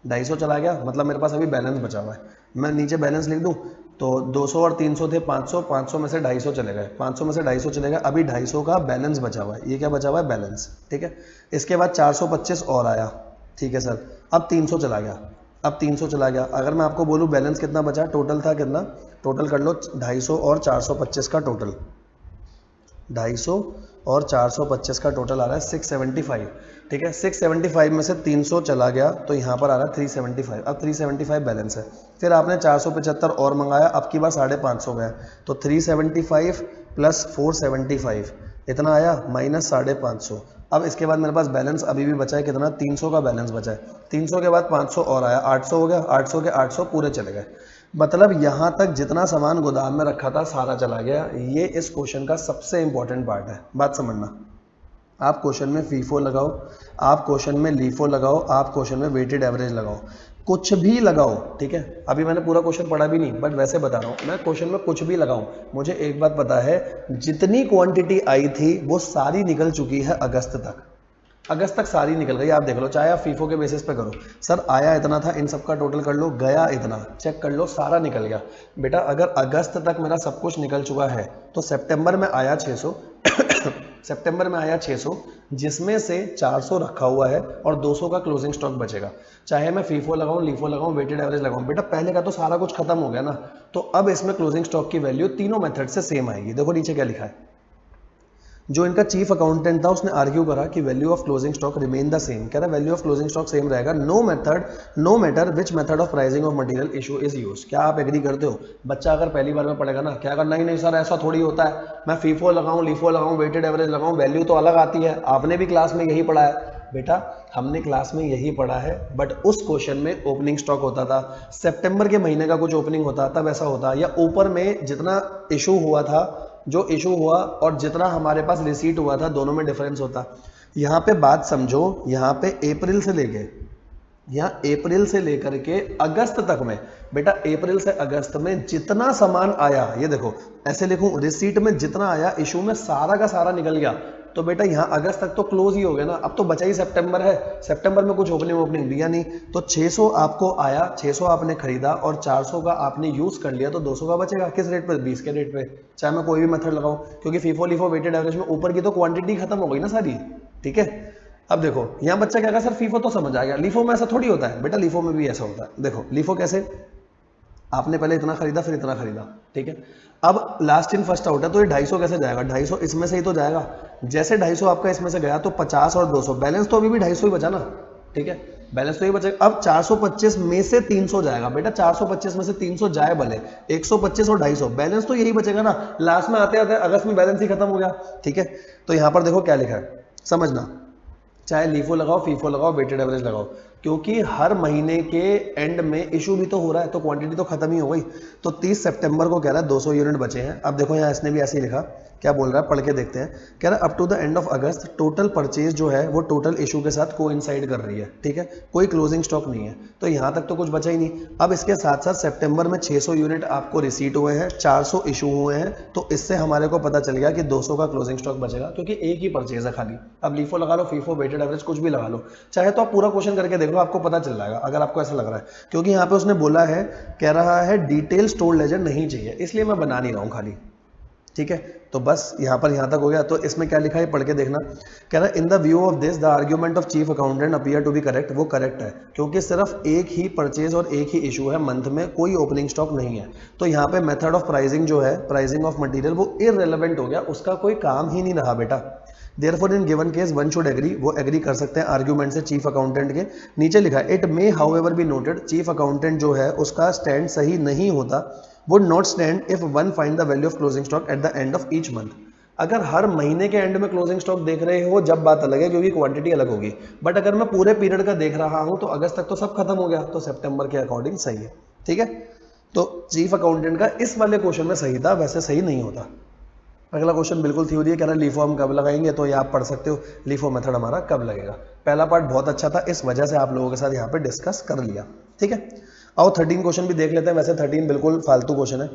250 चला गया, मतलब मेरे पास अभी बैलेंस बचा हुआ है। मैं नीचे बैलेंस लिख दूं, तो 200 और 300 थे 500, 500 में से 250 चले गए, 500 में से 250 चले गए, अभी 250 का बैलेंस बचा हुआ है। ये क्या बचा हुआ है, बैलेंस, ठीक है। इसके बाद 425 और आया, ठीक है सर, अब 300 चला गया, अब 300 चला गया। अगर मैं आपको बोलूँ बैलेंस कितना बचा, टोटल था कितना, टोटल कर लो 250 और 425 का टोटल, 250 और 425 का टोटल आ रहा है 675, ठीक है। 675 में से 300 चला गया तो यहाँ पर आ रहा है 375, अब 375 बैलेंस है। फिर आपने 475 और मंगाया, अब की बार 550 गया, तो 375 प्लस 475 इतना आया, माइनस 550। अब इसके बाद मेरे पास बैलेंस अभी भी बचा है कितना, 300 का बैलेंस बचा है। 300 के बाद 500 और आया, 800 हो गया, 800 के 800 पूरे चले गए। मतलब यहाँ तक जितना सामान गोदाम में रखा था सारा चला गया। ये इस क्वेश्चन का सबसे इंपॉर्टेंट पार्ट है, बात समझना। आप क्वेश्चन में फीफो लगाओ, आप क्वेश्चन में लीफो लगाओ, आप क्वेश्चन में वेटेड एवरेज लगाओ, कुछ भी लगाओ, ठीक है। अभी मैंने पूरा क्वेश्चन पढ़ा भी नहीं, बट वैसे बता रहा हूँ मैं, क्वेश्चन में कुछ भी लगाऊं, मुझे एक बात पता है, जितनी क्वांटिटी आई थी वो सारी निकल चुकी है अगस्त तक, अगस्त तक सारी निकल गई। आप देख लो, चाहे आप फीफो के बेसिस पे करो, सर आया इतना था, इन सब का टोटल कर लो, गया इतना, चेक कर लो, सारा निकल गया। बेटा अगर अगस्त तक मेरा सब कुछ निकल चुका है तो सितंबर में आया 600 सितंबर में आया 600, जिसमें से 400 रखा हुआ है और 200 का क्लोजिंग स्टॉक बचेगा। चाहे मैं फीफो लगाऊं, लीफो लगाऊं, वेटेड एवरेज लगाऊं, बेटा पहले का तो सारा कुछ खत्म हो गया ना। तो अब इसमें क्लोजिंग स्टॉक की वैल्यू तीनों मेथड से सेम आएगी। देखो नीचे क्या लिखा है, जो इनका चीफ अकाउंटेंट था उसने आर्ग्यू करा कि value of closing stock remain the same. कह रहा value of closing stock same रहेगा, no matter which method of pricing of material issue is use. क्या आप एग्री करते हो? बच्चा अगर पहली बार में पढ़ेगा ना, क्या करना ही नहीं सर ऐसा थोड़ी होता है, मैं फीफो लगाऊं, लीफो लगाऊं, वेटेड एवरेज लगाऊं, वैल्यू तो अलग आती है। आपने भी क्लास में यही पढ़ा है बेटा, हमने क्लास में यही पढ़ा है, बट उस क्वेश्चन में ओपनिंग स्टॉक होता था, सितंबर के महीने का कुछ ओपनिंग होता तब ऐसा होता, या ऊपर में जितना इशू हुआ था, जो इशू हुआ और जितना हमारे पास रिसीट हुआ था, दोनों में डिफरेंस होता। यहाँ पे बात समझो, यहाँ पे अप्रैल से लेके, यहाँ अप्रैल से लेकर के अगस्त तक में, बेटा अप्रैल से अगस्त में जितना सामान आया, ये देखो ऐसे लिखूं, रिसीट में जितना आया, इशू में सारा का सारा निकल गया। तो बेटा यहाँ अगस्त तक तो क्लोज ही हो गया ना, अब तो बचा ही सितंबर है, सितंबर में कुछ ओपनिंग दिया नहीं, तो 600 आपको आया, 600 आपने खरीदा और 400 का आपने यूज कर लिया, तो 200 का बचेगा। किस रेट पे? 20 के रेट पे, चाहे मैं कोई भी मेथड लगाऊं, क्योंकि फीफो लीफो वेटेड एवरेज में ऊपर की तो क्वांटिटी खत्म हो गई ना सारी, ठीक है। अब देखो यहाँ बच्चा क्या कहा, सर फीफो तो समझ आ गया, लीफो में ऐसा थोड़ी होता है। बेटा लीफो में भी ऐसा होता है। देखो लीफो कैसे, आपने पहले इतना खरीदा फिर इतना खरीदा, ठीक है। अब लास्ट इन फर्स्ट आउट है, तो ये 250 कैसे जाएगा, 250 इसमें से ही तो जाएगा। जैसे 250 आपका इसमें से गया तो 50 और 200, बैलेंस तो अभी भी 250 ही बचा ना, ठीक है, बैलेंस तो ही बचेगा। अब 425 में से 300 जाएगा, बेटा 425 में से 300 जाए भले, 125 और 250, बैलेंस तो यही बचेगा ना। लास्ट में आते आते अगस्त में बैलेंस ही खत्म हो गया, ठीक है। तो यहां पर देखो क्या लिखा है, समझना, चाहे लीफो लगाओ, फीफो लगाओ, वेटेड एवरेज लगाओ, क्योंकि हर महीने के एंड में इशू भी तो हो रहा है, तो क्वांटिटी तो खत्म ही हो गई। तो 30 सितंबर को कह रहा है 200 यूनिट बचे हैं। अब देखो यहाँ इसने भी ऐसे ही लिखा, क्या बोल रहा है पढ़ के देखते हैं। कह रहा है up to the end of August total purchase जो है वो टोटल इशू के साथ कोइंसाइड कर रही है, ठीक है, कोई क्लोजिंग स्टॉक नहीं है, तो यहाँ तक तो कुछ बचा ही नहीं। अब इसके साथ साथ सितंबर में 600 यूनिट आपको रिसीट हुए हैं, 400 इशू हुए हैं, तो इससे हमारे को पता चल गया कि 200 का क्लोजिंग स्टॉक बचेगा, क्योंकि एक ही परचेज है खाली। अब लीफो लगा लो, फीफो, वेटेड एवरेज कुछ भी लगा लो, चाहे तो आप पूरा क्वेश्चन करके देख लो, लो, आपको पता चल जाएगा अगर आपको ऐसा लग रहा है, क्योंकि यहाँ पे उसने बोला है, कह रहा है डिटेल स्टोर लेजर नहीं चाहिए, इसलिए मैं बना नहीं रहा हूँ खाली। ठीक है, तो बस यहाँ तक हो गया। तो इसमें क्या लिखा है पढ़ के देखना। कह रहा है in the view of this the argument of chief accountant appear to be correct. वो करेक्ट है क्योंकि सिर्फ एक ही परचेज और एक ही इशू है मंथ में, कोई ओपनिंग स्टॉक नहीं है। तो यहाँ पे मेथड ऑफ प्राइसिंग जो है, प्राइसिंग ऑफ मटेरियल, वो इररिलेवेंट हो गया, उसका कोई काम ही नहीं रहा बेटा। Therefore in given case one should agree, वो एग्री कर सकते हैं आर्ग्यूमेंट से चीफ अकाउंटेंट के। नीचे लिखा है it may however be noted, chief accountant जो है उसका स्टैंड सही नहीं होता, would not stand if one find the value of closing stock at the end of each month। अगर हर महीने के एंड में क्लोजिंग स्टॉक देख रहे हो जब बात अलग है, क्योंकि क्वांटिटी अलग होगी, बट अगर मैं पूरे पीरियड का देख रहा हूं तो अगस्त तक तो सब खत्म हो गया, तो सितंबर के अकॉर्डिंग सही है। ठीक है, तो चीफ अकाउंटेंट का इस वाले क्वेश्चन में सही था, वैसे सही नहीं होता। अगला क्वेश्चन बिल्कुल थ्योरी है, कह रहा लीफो हम कब लगाएंगे, तो ये आप पढ़ सकते हो लीफो मेथड हमारा कब लगेगा। पहला पार्ट बहुत अच्छा था, इस वजह से आप लोगों के साथ यहाँ पे डिस्कस कर लिया। ठीक है, आओ 13 क्वेश्चन भी देख लेते हैं। वैसे 13 बिल्कुल फालतू क्वेश्चन है।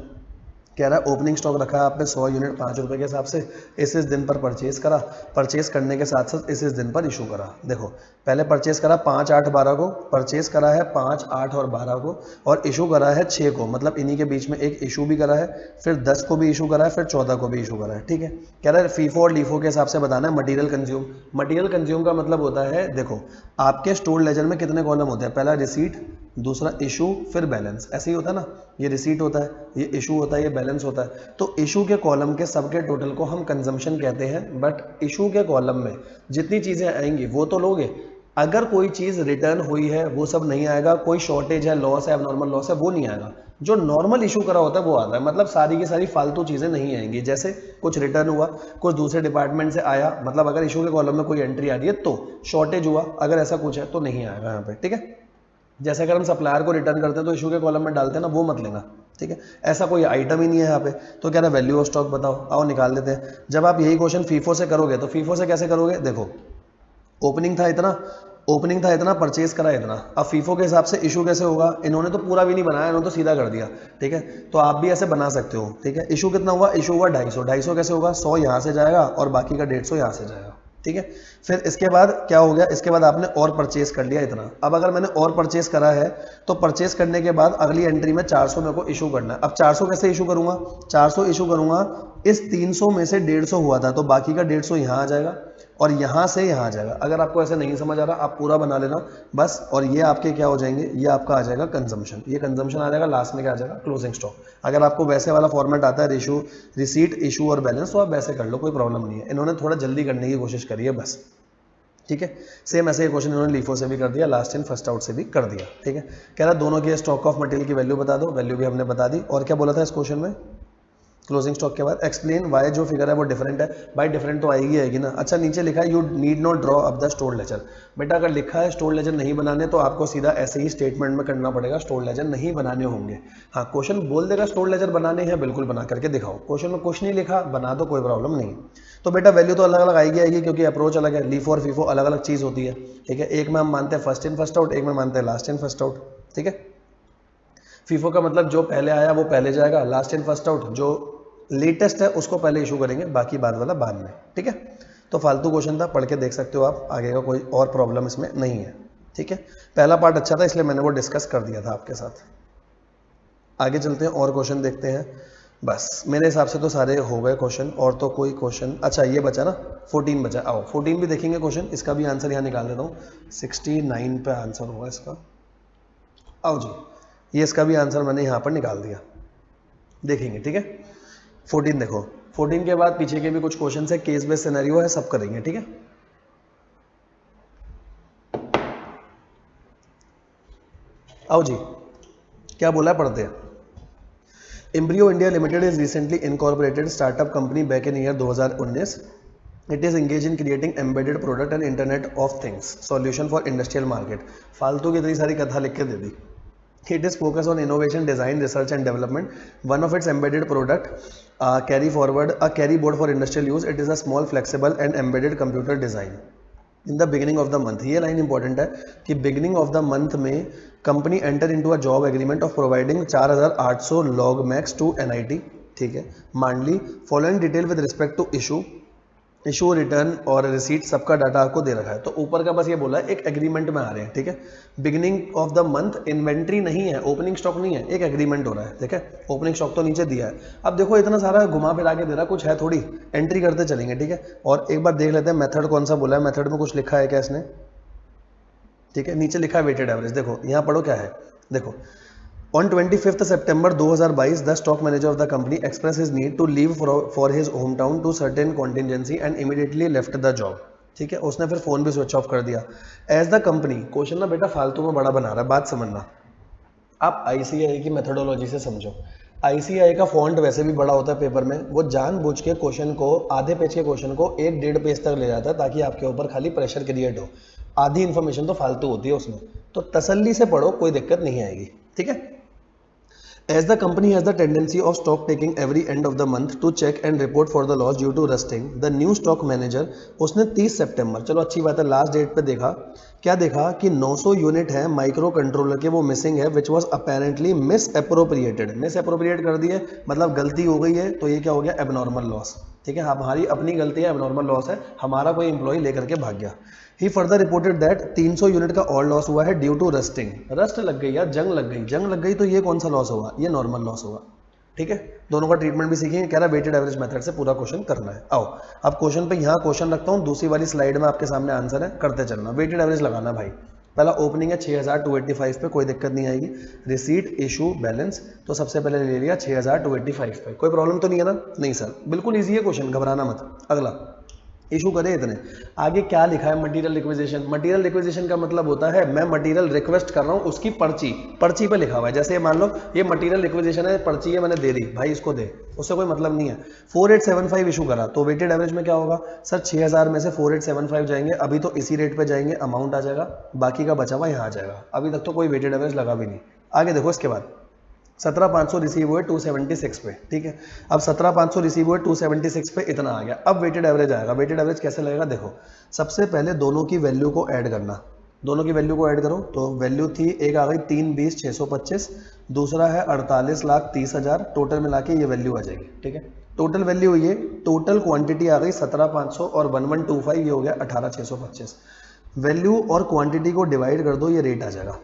कह रहा है ओपनिंग स्टॉक रखा है आपने 100 यूनिट 5 रुपए के हिसाब से, इस दिन पर परचेज करा, परचेज करने के साथ साथ इस दिन पर इशू करा। देखो पहले परचेज करा 5, 8, 12 को, परचेज करा है 5, 8 और 12 को, और इशू करा है 6 को, मतलब इन्हीं के बीच में एक इशू भी करा है, फिर 10 को भी इशू करा है, फिर 14 को भी इशू करा है। ठीक है, कह रहा है फीफो और लीफो के हिसाब से बताना है मटीरियल कंज्यूम। मटीरियल कंज्यूम का मतलब होता है, देखो आपके स्टोर लेजर में कितने कॉलम होते हैं, पहला रिसीट, दूसरा इशू, फिर बैलेंस, ऐसे ही होता है ना। ये रिसीट होता है, ये इशू होता है, ये बैलेंस होता है। तो इशू के कॉलम के सबके टोटल को हम कंजम्पशन कहते हैं, बट इशू के कॉलम में जितनी चीजें आएंगी वो तो लोगे। अगर कोई चीज रिटर्न हुई है वो सब नहीं आएगा, कोई शॉर्टेज है, लॉस है, एबनॉर्मल लॉस है, वो नहीं आएगा। जो नॉर्मल इशू करा होता है वो आता है, मतलब सारी की सारी फालतू चीजें नहीं आएंगी। जैसे कुछ रिटर्न हुआ, कुछ दूसरे डिपार्टमेंट से आया, मतलब अगर इशू के कॉलम में कोई एंट्री आ रही है तो शॉर्टेज हुआ, अगर ऐसा कुछ है तो नहीं आएगा यहाँ पे। ठीक है, जैसे अगर हम सप्लायर को रिटर्न करते हैं तो इशू के कॉलम में डालते हैं ना, वो मत लेना। ठीक है, ऐसा कोई आइटम ही नहीं है यहाँ पे। तो कह रहा है वैल्यू ऑफ स्टॉक बताओ, आओ निकाल लेते हैं। जब आप यही क्वेश्चन फीफो से करोगे तो फीफो से कैसे करोगे, देखो ओपनिंग था इतना, परचेज करा इतना, अब फीफो के हिसाब से इशू कैसे होगा, इन्होंने तो पूरा भी नहीं बनाया, इन्होंने तो सीधा कर दिया। ठीक है, तो आप भी ऐसे बना सकते हो। ठीक है, इशू कितना हुआ, इशू हुआ 250, 250 कैसे होगा, 100 यहाँ से जाएगा और बाकी का 150 यहाँ से जाएगा। ठीक है, फिर इसके बाद क्या हो गया, इसके बाद आपने और परचेज कर लिया इतना। अब अगर मैंने और परचेज करा है तो परचेज करने के बाद अगली एंट्री में 400 मेरे को इशू करना है। अब 400 कैसे इशू करूंगा, 400 इशू करूंगा, इस 300 में से 150 हुआ था तो बाकी का 150 यहाँ आ जाएगा और यहाँ से यहाँ आ जाएगा। अगर आपको ऐसे नहीं समझ आ रहा आप पूरा बना लेना बस, और ये आपके क्या हो जाएंगे, ये आपका आ जाएगा कंजम्पशन, ये कंजम्पशन आ जाएगा, लास्ट में क्या आ जाएगा, क्लोजिंग स्टॉक। अगर आपको वैसे वाला फॉर्मेट आता है, रिसीट, इशू और बैलेंस, तो आप वैसे कर लो, कोई प्रॉब्लम नहीं है। इन्होंने थोड़ा जल्दी करने की कोशिश करी है बस। ठीक है, सेम ऐसे ही क्वेश्चन इन्होंने लीफो से भी कर दिया, लास्ट इन फर्स्ट आउट से भी कर दिया। ठीक है, कह रहा दोनों के स्टॉक ऑफ मटेरियल की वैल्यू बता दो, वैल्यू भी हमने बता दी। और क्या बोला था इस क्वेश्चन में, क्लोजिंग स्टॉक के बाद एक्सप्लेन वाई जो फिगर है वो डिफरेंट है। भाई डिफरेंट तो आएगी ना। अच्छा नीचे लिखा है you need not draw up the store laser. बेटा अगर लिखा है स्टोर लेजर नहीं बनाने तो आपको सीधा ऐसे ही स्टेटमेंट में करना पड़ेगा, स्टोर लेजर नहीं बनाने होंगे। हाँ, क्वेश्चन बोल देगा स्टोर लेजर बनाने हैं, बिल्कुल बना करके दिखाओ। क्वेश्चन में कुछ नहीं लिखा, बना दो, कोई प्रॉब्लम नहीं। तो बेटा वैल्यू तो अलग अलग आएगी क्योंकि अप्रोच अलग है, लीफो और फीफो अलग अलग चीज होती है। ठीक है, एक में हम मानते हैं फर्स्ट इन फर्स्ट आउट, एक में मानते हैं लास्ट इन फर्स्ट आउट। ठीक है, फीफो का मतलब जो पहले आया वो पहले जाएगा, लास्ट इन फर्स्ट आउट जो लेटेस्ट है उसको पहले इशू करेंगे, बाकी बाद वाला बाद में। ठीक है, तो फालतू क्वेश्चन था, पढ़ के देख सकते हो आप, आगे का कोई और प्रॉब्लम इसमें नहीं है। ठीक है, पहला पार्ट अच्छा था इसलिए मैंने वो डिस्कस कर दिया था आपके साथ। आगे चलते हैं और क्वेश्चन देखते हैं। बस मेरे हिसाब से तो सारे हो गए क्वेश्चन, और तो कोई क्वेश्चन, अच्छा ये बचा ना 14 बचा। आओ 14 भी देखेंगे क्वेश्चन, इसका भी आंसर यहाँ निकाल देता हूँ। 69 पे आंसर होगा इसका। आओ जी, ये इसका भी आंसर मैंने यहाँ पर निकाल दिया, देखेंगे। ठीक है, 14 देखो, 14 के बाद पीछे के भी कुछ क्वेश्चन है, केस बेस्ड सिनेरियो है, सब करेंगे। ठीक है, आओ जी, क्या बोला है पढ़ते हैं। Embryo India limited is recently incorporated startup company back in year 2019। It is engage in creating embedded product and internet of things solution for industrial market. फालतू की इतनी सारी कथा लिख के दे दी। It is focused on innovation, design, research and development. One of its embedded product, carry forward a carry board for industrial use. It is a small, flexible and embedded computer design. In the beginning of the month, ये line important है कि beginning of the month में company enter into a job agreement of providing 4800 log max to NIT. ठीक है, मान ली following detail with respect to issue, issue, return और receipt सबका डाटा आपको दे रखा है। तो ऊपर का बस ये बोला है एक एग्रीमेंट में आ रहे हैं, ठीक है। Beginning of the month inventory नहीं है, ओपनिंग स्टॉक नहीं है, एक एग्रीमेंट हो रहा है, ठीक है। ओपनिंग स्टॉक तो नीचे दिया है। अब देखो इतना सारा घुमा फिरा के दे रहा, कुछ है थोड़ी, एंट्री करते चलेंगे, ठीक है। और एक बार देख लेते हैं मेथड कौन सा बोला है, मेथड में कुछ लिखा है क्या इसने, ठीक है। नीचे लिखा है वेटेड एवरेज, देखो यहाँ पढ़ो क्या है, देखो। On 25th September 2022, the stock manager of the company expressed his need to leave for his hometown to certain contingency and immediately left the job. ठीक है, उसने फिर फोन भी स्विच ऑफ कर दिया। एज द कंपनी, क्वेश्चन ना बेटा फालतू में बड़ा बना रहा है, बात समझना। आप आईसीआई की मेथोडोलॉजी से समझो। आईसीआई का फॉन्ट वैसे भी बड़ा होता है पेपर में, वो जानबूझ के क्वेश्चन को, आधे पेज के क्वेश्चन को 1-1.5 पेज तक ले जाता है ताकि आपके ऊपर खाली प्रेशर क्रिएट हो। आधी इंफॉर्मेशन तो फालतू होती है उसमें, तो तसल्ली से पढ़ो, कोई दिक्कत नहीं आएगी, ठीक है। As the company has the tendency of stock taking every end of the month to check and report for the loss due to rusting, the new stock manager उसने 30 सितंबर, चलो अच्छी बात है, लास्ट डेट पे देखा, क्या देखा कि 900 यूनिट है माइक्रो कंट्रोलर के, वो मिसिंग है, which was apparently miss appropriated, miss appropriate कर दिए, मतलब गलती हो गई है, तो ये क्या हो गया, एबनॉर्मल लॉस, ठीक है। हमारी अपनी गलती है, एबनॉर्मल लॉस है, हमारा कोई एम्प्लॉय लेकर के भाग गया। ही फर्दर रिपोर्टेड दैट 300 यूनिट का और लॉस हुआ है ड्यू टू रस्टिंग, रस्ट लग गई यार, जंग लग गई, जंग लग गई, तो ये कौन सा लॉस होगा, ये नॉर्मल लॉस होगा, ठीक है। दोनों का ट्रीटमेंट भी सीखेंगे, कह रहा वेटेड एवरेज मेथड से पूरा क्वेश्चन करना है। आओ अब क्वेश्चन पे यहाँ क्वेश्चन रखता हूँ, दूसरी वाली स्लाइड में आपके सामने आंसर है, करते चलना। वेटेड एवरेज लगाना भाई, पहला ओपनिंग है 6285 पे, कोई दिक्कत नहीं आएगी। रिसीट, इशू, बैलेंस, तो सबसे पहले ले लिया 6285 पे, कोई प्रॉब्लम तो नहीं है ना, नहीं सर, बिल्कुल ईजी है क्वेश्चन, घबराना मत। अगला इशू करे इतने, आगे क्या लिखा है, मटेरियल रिक्विजिशन। मटेरियल रिक्विजिशन का मतलब होता है मैं मटेरियल रिक्वेस्ट कर रहा हूँ, उसकी पर्ची, पर्ची पे लिखा हुआ है, जैसे मान लो ये मटेरियल रिक्विजिशन है, पर्ची है, मैंने दे दी, भाई इसको दे, उससे कोई मतलब नहीं है। 4875 इशू करा, तो वेटेड एवरेज में क्या होगा सर, 6000 में से 4875 जाएंगे, अभी तो इसी रेट पे जाएंगे, अमाउंट आ जाएगा, बाकी का बचा हुआ यहाँ आ जाएगा। अभी तक तो कोई वेटेड एवरेज लगा भी नहीं। आगे देखो इसके बाद 17500 रिसीव हुए 276 पे, ठीक है। अब 17500 रिसीव हुए 276 पे, इतना आ गया। अब वेटेड एवरेज आएगा, वेटेड एवरेज कैसे लगेगा, देखो सबसे पहले दोनों की वैल्यू को ऐड करना, दोनों की वैल्यू को ऐड करो, तो वैल्यू थी, एक आ गई 320,625, दूसरा है 48,30,000, टोटल मिला के ये वैल्यू आ जाएगी, ठीक है। टोटल वैल्यू ये, टोटल क्वांटिटी आ गई 17500 और 1125, ये हो गया 18,625। वैल्यू और क्वांटिटी को डिवाइड कर दो, ये रेट आ जाएगा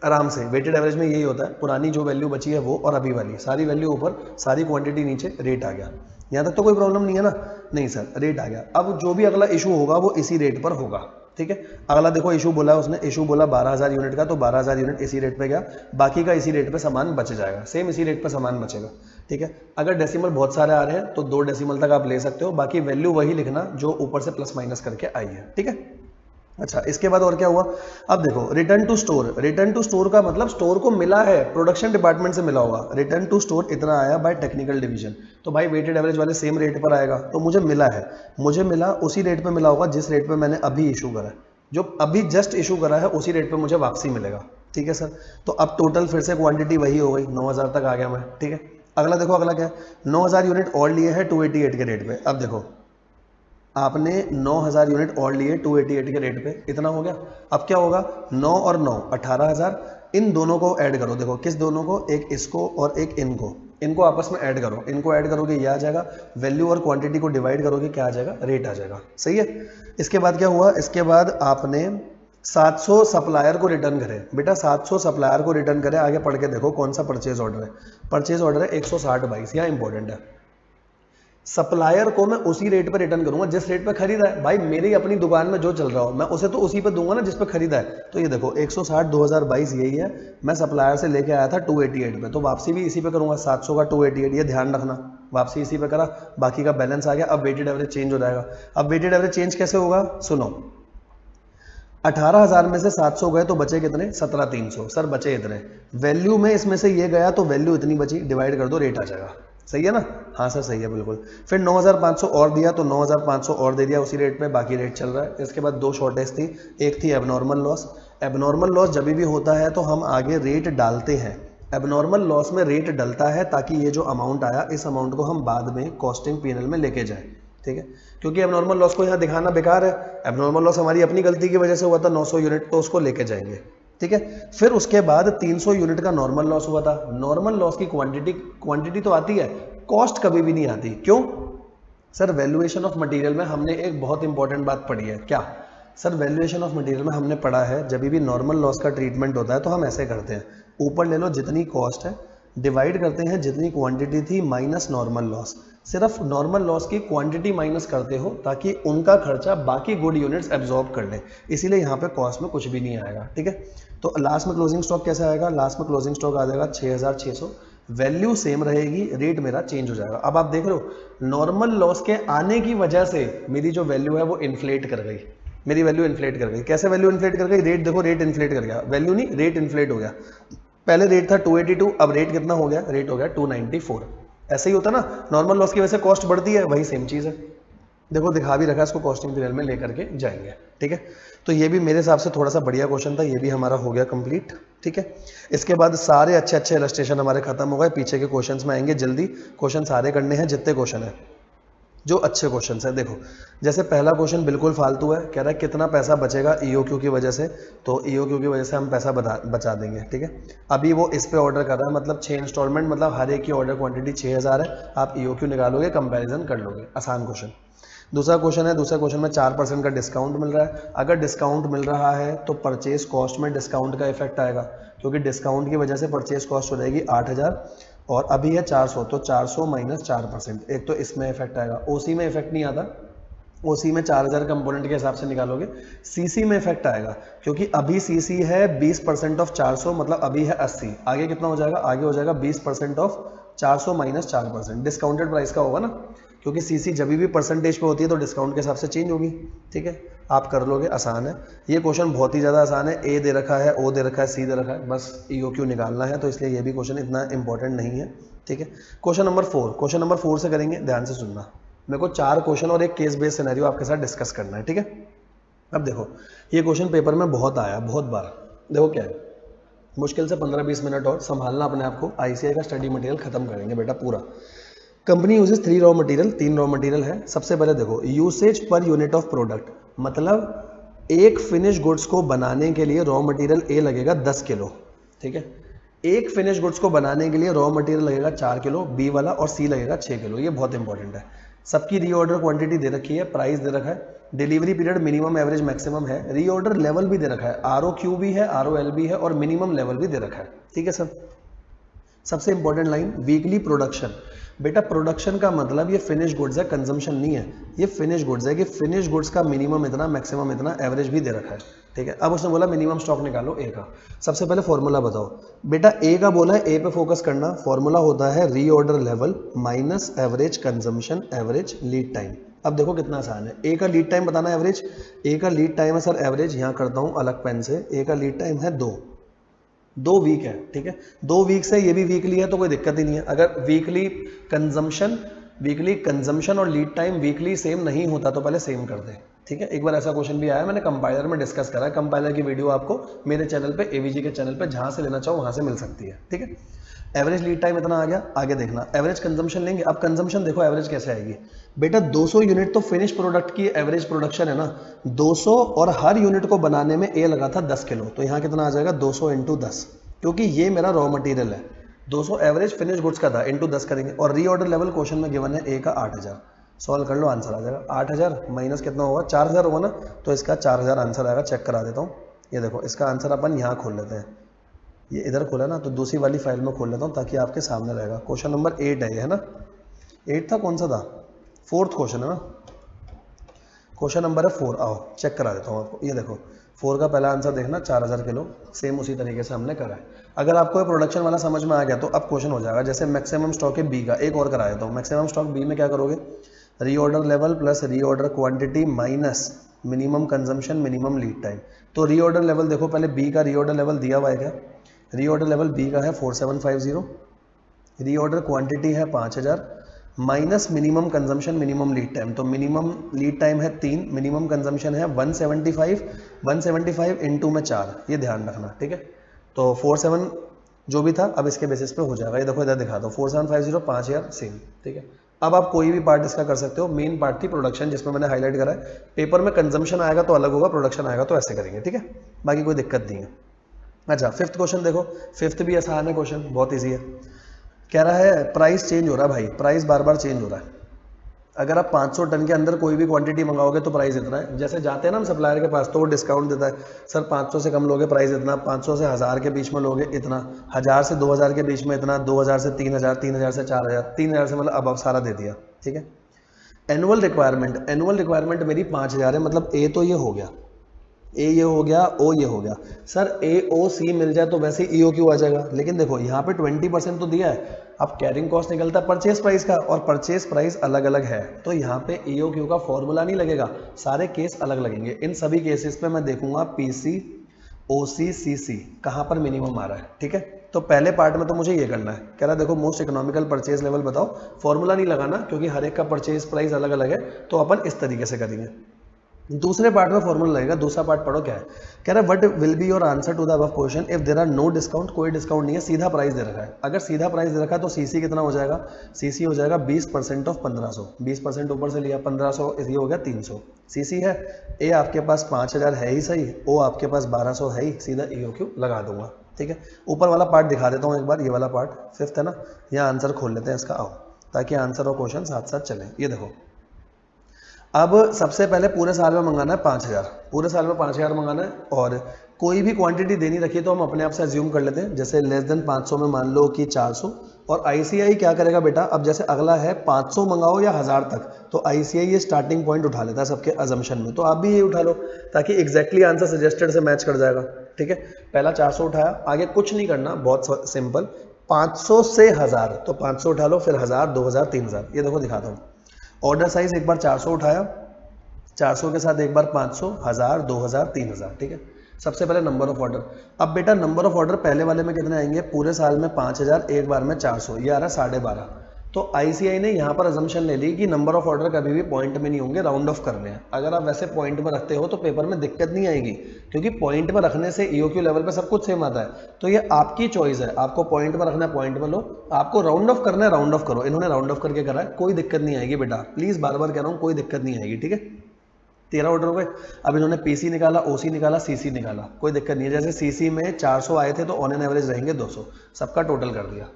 आराम से। वेटेड एवरेज में यही होता है, पुरानी जो वैल्यू बची है वो और अभी वाली, सारी वैल्यू ऊपर, सारी क्वांटिटी नीचे, रेट आ गया। यहाँ तक तो कोई प्रॉब्लम नहीं है ना, नहीं सर, रेट आ गया। अब जो भी अगला इशू होगा वो इसी रेट पर होगा, ठीक है। अगला देखो इशू बोला उसने, इशू बोला 12000 यूनिट का, तो 12000 यूनिट इसी रेट पे गया, बाकी का इसी रेट पे सामान बच जाएगा, सेम इसी रेट पे सामान बचेगा, ठीक है। अगर डेसिमल बहुत सारे आ रहे हैं तो 2 डेसिमल तक आप ले सकते हो, बाकी वैल्यू वही लिखना जो ऊपर से प्लस माइनस करके आई है, ठीक है। अच्छा, इसके बाद और क्या हुआ, अब देखो return to store. Return to store का मतलब स्टोर को मिला है, प्रोडक्शन डिपार्टमेंट से मिला होगा। रिटर्न टू स्टोर इतना आया बाय टेक्निकल डिवीजन, तो भाई वेटेड एवरेज वाले सेम रेट पर आएगा, तो मुझे मिला है, मुझे मिला उसी रेट पे मिला होगा जिस रेट पे मैंने अभी इशू करा है, जो अभी जस्ट इशू करा है उसी रेट पे मुझे वापसी मिलेगा, ठीक है सर। तो अब टोटल फिर से क्वांटिटी वही हो गई, 9000 तक आ गया मैं, ठीक है। अगला देखो, अगला क्या है, 9000 यूनिट और लिए हैं 288 के रेट पे। अब देखो आपने 9000 यूनिट और लिए 288 के रेट पे, इतना हो गया। अब क्या होगा, 9 और 9 18000, इन दोनों को ऐड करो, देखो किस दोनों को, एक इसको और एक इनको, इनको आपस में ऐड करो, इनको ऐड करोगे ये आ जाएगा, वैल्यू और क्वांटिटी को डिवाइड करोगे क्या आ जाएगा, रेट आ जाएगा, सही है। इसके बाद क्या हुआ, इसके बाद आपने 700 सप्लायर को रिटर्न करे, बेटा 700 सप्लायर को रिटर्न करे। आगे पढ़ के देखो कौन सा परचेज ऑर्डर है, परचेज ऑर्डर है 160/22, यहाँ इंपॉर्टेंट है। सप्लायर को मैं उसी रेट पर रिटर्न करूंगा जिस रेट पर खरीदा है, भाई मेरी अपनी दुकान में जो चल रहा हो मैं उसे तो उसी पर दूंगा ना जिस पर खरीदा है। तो ये देखो 160 2022 यही है, मैं सप्लायर से लेके आया था 288 में, तो वापसी भी इसी पे करूंगा, 700 का 288, ये ध्यान रखना, वापसी इसी पे करा, बाकी का बैलेंस आ गया। अब वेटेड एवरेज चेंज हो जाएगा। अब वेटेड एवरेज चेंज कैसे होगा, सुनो, 18000 में से 700 गए तो बचे कितने, 17300, सर बचे इतने, वैल्यू में इसमें से ये गया तो वैल्यू इतनी बची, डिवाइड कर दो, रेट आ जाएगा, सही है ना, हाँ सर सही है बिल्कुल। फिर 9500 और दिया तो 9500 और दे दिया उसी रेट पे, बाकी रेट चल रहा है। इसके बाद 2 शॉर्टेज थी, एक थी एबनॉर्मल लॉस। एबनॉर्मल लॉस जब भी होता है तो हम आगे रेट डालते हैं, एबनॉर्मल लॉस में रेट डलता है ताकि ये जो अमाउंट आया इस अमाउंट को हम बाद में कॉस्टिंग पीएनएल में लेके जाएं, ठीक है। क्योंकि एबनॉर्मल लॉस को यहाँ दिखाना बेकार है, एबनॉर्मल लॉस हमारी अपनी गलती की वजह से हुआ था 900 यूनिट, तो उसको लेके जाएंगे, ठीक है। फिर उसके बाद 300 यूनिट का नॉर्मल लॉस हुआ था। नॉर्मल लॉस की क्वांटिटी तो आती है, कॉस्ट कभी भी नहीं आती, क्यों, सर वैल्यूएशन ऑफ मटेरियल में हमने एक बहुत इंपॉर्टेंट बात पढ़ी है। क्या सर? वैल्यूएशन ऑफ मटेरियल में हमने पढ़ा है जब भी नॉर्मल लॉस का ट्रीटमेंट होता है तो हम ऐसे करते हैं, ऊपर ले लो जितनी कॉस्ट है, डिवाइड करते हैं जितनी क्वांटिटी थी माइनस नॉर्मल लॉस। सिर्फ नॉर्मल लॉस की क्वांटिटी माइनस करते हो ताकि उनका खर्चा बाकी गुड यूनिट्स एब्जॉर्ब कर ले, इसीलिए यहाँ पे कॉस्ट में कुछ भी नहीं आएगा। ठीक है, तो लास्ट में क्लोजिंग स्टॉक कैसे आएगा? लास्ट में क्लोजिंग स्टॉक आ जाएगा 6600, वैल्यू सेम रहेगी, रेट मेरा चेंज हो जाएगा। अब आप देख रहे हो नॉर्मल लॉस के आने की वजह से मेरी जो वैल्यू है वो इन्फ्लेट कर गई, मेरी वैल्यू इन्फ्लेट कर गई। कैसे वैल्यू इन्फ्लेट कर गई? रेट देखो, रेट इन्फ्लेट कर गया, वैल्यू नहीं, रेट इन्फ्लेट हो गया। पहले रेट था 282, अब रेट कितना हो गया? रेट हो गया 294। ऐसे ही होता ना, नॉर्मल लॉस की वजह से कॉस्ट बढ़ती है, वही सेम चीज है। देखो दिखा भी रखा है, इसको कॉस्टिंग पीरियड में लेकर के जाएंगे। ठीक है, तो ये भी मेरे हिसाब से थोड़ा सा बढ़िया क्वेश्चन था, ये भी हमारा हो गया कंप्लीट। ठीक है, इसके बाद सारे अच्छे अच्छे इलस्ट्रेशन हमारे खत्म हो गए, पीछे के क्वेश्चंस में आएंगे जल्दी। क्वेश्चन सारे करने हैं, जितने क्वेश्चन है जो अच्छे क्वेश्चन है। देखो जैसे पहला क्वेश्चन बिल्कुल फालतू है, कह रहा है कितना पैसा बचेगा ईओक्यू की वजह से, तो ईओक्यू की वजह से हम पैसा बचा देंगे। ठीक है, अभी वो इस पे ऑर्डर कर रहा है, मतलब 6 इंस्टॉलमेंट, मतलब हर एक की ऑर्डर क्वांटिटी 6000 है, आप ईओक्यू निकालोगे, कंपैरिजन कर लोगे, आसान क्वेश्चन। दूसरा क्वेश्चन है, दूसरे क्वेश्चन में 4% का डिस्काउंट मिल रहा है। अगर डिस्काउंट मिल रहा है तो परचेज कॉस्ट में डिस्काउंट का इफेक्ट आएगा, क्योंकि डिस्काउंट की वजह से परचेज कॉस्ट हो जाएगी 8000 और अभी है 400, तो 400 माइनस 4%, एक तो इसमें इफेक्ट आएगा। ओसी में इफेक्ट नहीं आता, ओसी में 4000 कंपोनेंट के हिसाब से निकालोगे। सीसी में इफेक्ट आएगा, क्योंकि अभी सीसी है 20% ऑफ 400, मतलब अभी है 80, आगे कितना हो जाएगा? आगे हो जाएगा 20% ऑफ 400 माइनस 4%, डिस्काउंटेड प्राइस का होगा ना, क्योंकि सीसी जब भी परसेंटेज पे होती है तो डिस्काउंट के हिसाब से चेंज होगी। ठीक है, आप कर लोगे, आसान है ये क्वेश्चन, बहुत ही ज़्यादा आसान है। ए दे रखा है, ओ दे रखा है, सी दे रखा है, बस ईओक्यू निकालना है, तो इसलिए ये भी क्वेश्चन इतना इंपॉर्टेंट नहीं है। ठीक है, क्वेश्चन नंबर 4, क्वेश्चन नंबर 4 से करेंगे, ध्यान से सुनना। मेरे को 4 क्वेश्चन और एक केस बेस्ड सिनेरियो आपके साथ डिस्कस करना है। ठीक है, अब देखो ये क्वेश्चन पेपर में बहुत आया, बहुत बार। देखो क्या है, मुश्किल से 15-20 मिनट और संभालना अपने आप को, आईसीआई का स्टडी मटेरियल खत्म करेंगे बेटा पूरा। Company uses 3 raw material, 3 raw material है। सबसे पहले देखो usage per unit of product, मतलब एक फिनिश गुड्स को बनाने के लिए रॉ मटेरियल ए लगेगा 10 किलो। ठीक है, एक फिनिश गुड्स को बनाने के लिए रॉ मटेरियल लगेगा 4 किलो, बी वाला, और सी लगेगा 6 किलो। ये बहुत इंपॉर्टेंट है। सबकी रीऑर्डर क्वांटिटी दे रखी है, प्राइस दे रखा है, delivery period minimum average maximum है, रीऑर्डर लेवल भी दे रखा है, ROQ भी है, ROL भी है, और मिनिमम लेवल भी दे रखा है। ठीक है सर, सबसे इंपॉर्टेंट लाइन वीकली प्रोडक्शन। बेटा प्रोडक्शन का मतलब ये फिनिश गुड्स है, कंजम्पशन नहीं है, ये फिनिश गुड्स है कि फिनिश गुड्स का मिनिमम इतना, मैक्सिमम इतना, एवरेज भी दे रखा है। ठीक है, अब उसने बोला मिनिमम स्टॉक निकालो ए का। सबसे पहले फॉर्मूला बताओ बेटा, ए का बोला है, ए पे फोकस करना। फॉर्मूला होता है reorder level minus average consumption average lead time. अब देखो कितना आसान है, ए का लीड टाइम बताना है एवरेज। ए का लीड टाइम है सर एवरेज, यहाँ करता हूँ अलग पेन से, ए का लीड टाइम है 2 वीक है। ठीक है, 2 वीक से, ये भी वीकली है तो कोई दिक्कत ही नहीं है। अगर वीकली कंजम्पशन और लीड टाइम वीकली सेम नहीं होता तो पहले सेम कर दे। ठीक है, एक बार ऐसा क्वेश्चन भी आया, मैंने कंपाइलर में डिस्कस करा है, कंपाइलर की वीडियो आपको मेरे चैनल पे, एवीजी के चैनल पे, जहां से लेना चाहो वहां से मिल सकती है। ठीक है, एवरेज लीड टाइम इतना आ गया, आगे देखना एवरेज कंजम्पशन लेंगे। अब कंजम्पशन देखो एवरेज कैसे आएगी बेटा, 200 यूनिट तो फिनिश प्रोडक्ट की एवरेज प्रोडक्शन है ना, 200, और हर यूनिट को बनाने में ए लगा था 10 किलो, तो यहाँ कितना आ जाएगा 200 इंटू 10, क्योंकि ये मेरा रॉ मटेरियल है। 200 एवरेज फिनिश गुड्स का था, इंटू 10 करेंगे, और रीऑर्डर लेवल क्वेश्चन में गिवन है ए का 8000, सॉल्व कर लो, आंसर आ जाएगा 8000 माइनस कितना होगा, 4000 होगा ना, तो इसका 4000 आंसर आएगा। चेक करा देता हूँ, ये देखो इसका आंसर अपन यहाँ खोल लेते हैं, ये इधर खोला ना, तो दूसरी वाली फाइल में खोल लेता हूँ ताकि आपके सामने रहेगा। क्वेश्चन नंबर 8 है ना, 8 था, कौन सा था, 4th क्वेश्चन है ना, क्वेश्चन नंबर है 4। आओ चेक करा देता हूँ आपको, ये देखो 4 का पहला आंसर देखना 4000 किलो, सेम उसी तरीके से हमने करा है। अगर आपको ये प्रोडक्शन वाला समझ में आ गया तो अब क्वेश्चन हो जाएगा, जैसे मैक्सिमम स्टॉक है बी का, एक और करा देता हूँ। मैक्सिमम स्टॉक बी में क्या करोगे, reorder level plus reorder quantity minus minimum consumption minimum lead time. तो रीऑर्डर लेवल देखो, पहले बी का रीऑर्डर लेवल दिया हुआ है क्या, रीऑर्डर लेवल बी का है 4750, रीऑर्डर क्वांटिटी है 5000 minus minimum consumption minimum lead time, तो मिनिमम लीड टाइम है 3, मिनिमम कंजम्पशन है 175 इंटू में 4, ये ध्यान रखना। ठीक है, तो 47 जो भी था अब इसके बेसिस पे हो जाएगा, ये देखो इधर दिखा दो 4750 5000 सेम। ठीक है, अब आप कोई भी पार्ट इसका कर सकते हो, मेन पार्ट थी प्रोडक्शन जिसमें मैंने हाईलाइट करा है। पेपर में कंजम्पशन आएगा तो अलग होगा, प्रोडक्शन आएगा तो ऐसे करेंगे। ठीक है, बाकी कोई दिक्कत नहीं है। अच्छा 5th क्वेश्चन देखो, 5th भी आसान है क्वेश्चन, बहुत ईजी है। कह रहा है प्राइस चेंज हो रहा है भाई, प्राइस बार बार चेंज हो रहा है। अगर आप 500 टन के अंदर कोई भी क्वांटिटी मंगाओगे तो प्राइस इतना है। जैसे जाते हैं ना हम सप्लायर के पास तो वो डिस्काउंट देता है, सर 500 से कम लोगे प्राइस इतना, 500 से 1000 के बीच में लोगे इतना, 1000 से 2000 के बीच में इतना, 2000 से 3000, 3000 से 4000, 3000 से मतलब अब सारा दे दिया। ठीक है। एनुअल रिक्वायरमेंट मेरी 5000 है, मतलब ए तो ये हो गया, ए ये हो गया, ओ ये हो गया। सर ए ओ सी मिल जाए तो वैसे ई ओ क्यू आ जाएगा, लेकिन देखो यहाँ पे 20% तो दिया है। अब कैरिंग कॉस्ट निकलता है परचेज प्राइस का, और परचेज प्राइस अलग अलग है, तो यहाँ पे ई ओ क्यू का फॉर्मूला नहीं लगेगा, सारे केस अलग लगेंगे। इन सभी केसेस पे मैं देखूंगा पीसी ओसी सीसी कहाँ पर मिनिमम आ रहा है। ठीक है, तो पहले पार्ट में तो मुझे ये करना है, कह रहा है देखो मोस्ट इकोनॉमिकल परचेज लेवल बताओ, फॉर्मूला नहीं लगाना क्योंकि हर एक का परचेज प्राइस अलग अलग है, तो अपन इस तरीके से करेंगे। दूसरे पार्ट में फॉर्मूला लगेगा। दूसरा पार्ट पढ़ो क्या है, कह रहा है what will be your answer to the above question if there are no discount, कोई डिस्काउंट नहीं है, सीधा प्राइस दे रखा है। अगर सीधा प्राइस दे रखा है तो सीसी कितना हो जाएगा, सीसी हो जाएगा 20% ऑफ 1500, 20% ऊपर से लिया 1500, ये हो गया 300 सीसी है। ए आपके पास 5000 है ही सही, ओ आपके पास 1200 है ही, सीधा ई ओ क्यू लगा दूंगा। ठीक है, ऊपर वाला पार्ट दिखा देता हूँ एक बार, ये वाला पार्ट फिफ्थ है ना, यहाँ आंसर खोल लेते हैं इसका, आओ, ताकि आंसर और क्वेश्चन साथ साथ चले। ये देखो, अब सबसे पहले पूरे साल में मंगाना है 5000, पूरे साल में 5000 मंगाना है, और कोई भी क्वांटिटी देनी रखी है तो हम अपने आप से अज्यूम कर लेते हैं, जैसे लेस देन 500 में मान लो कि 400। और आईसीआई क्या करेगा बेटा, अब जैसे अगला है 500 मंगाओ या 1000 तक, तो आईसीआई ये स्टार्टिंग पॉइंट उठा लेता है सबके अजम्पशन में, तो आप भी ये उठा लो ताकि एग्जैक्टली आंसर सजेस्टेड से मैच कर जाएगा। ठीक है, पहला 400 उठाया, आगे कुछ नहीं करना, बहुत सिंपल, 500 से 1000, तो 500 उठा लो, फिर 1000, 2000, 3000, ये देखो दिखाता हूँ। ऑर्डर साइज एक बार 400 उठाया, 400 के साथ एक बार 500, 1000, 2000, 3000। ठीक है, सबसे पहले नंबर ऑफ ऑर्डर। अब बेटा नंबर ऑफ ऑर्डर पहले वाले में कितने आएंगे, पूरे साल में 5000, एक बार में 400, ये आ रहा है 12.5। तो आईसीआई ने यहाँ पर अजम्पशन ले ली कि नंबर ऑफ ऑर्डर कभी भी पॉइंट में नहीं होंगे, राउंड ऑफ करने हैं। अगर आप वैसे पॉइंट में रखते हो तो पेपर में दिक्कत नहीं आएगी, क्योंकि पॉइंट में रखने से ईओक्यू लेवल पे सब कुछ सेम आता है। तो ये आपकी चॉइस है, आपको पॉइंट में रखना है पॉइंट में लो, आपको राउंड ऑफ करना है राउंड ऑफ करो। इन्होंने राउंड ऑफ करके करा है, कोई दिक्कत नहीं आएगी बेटा, प्लीज बार बार कह रहा हूँ, कोई दिक्कत नहीं आएगी। ठीक है, 13 ऑर्डर हो गए। अब इन्होंने पीसी निकाला, ओसी निकाला, सीसी निकाला, कोई दिक्कत नहीं है। जैसे सीसी में 400 आए थे तो ऑन एन एवरेज रहेंगे 200, सबका टोटल कर दिया।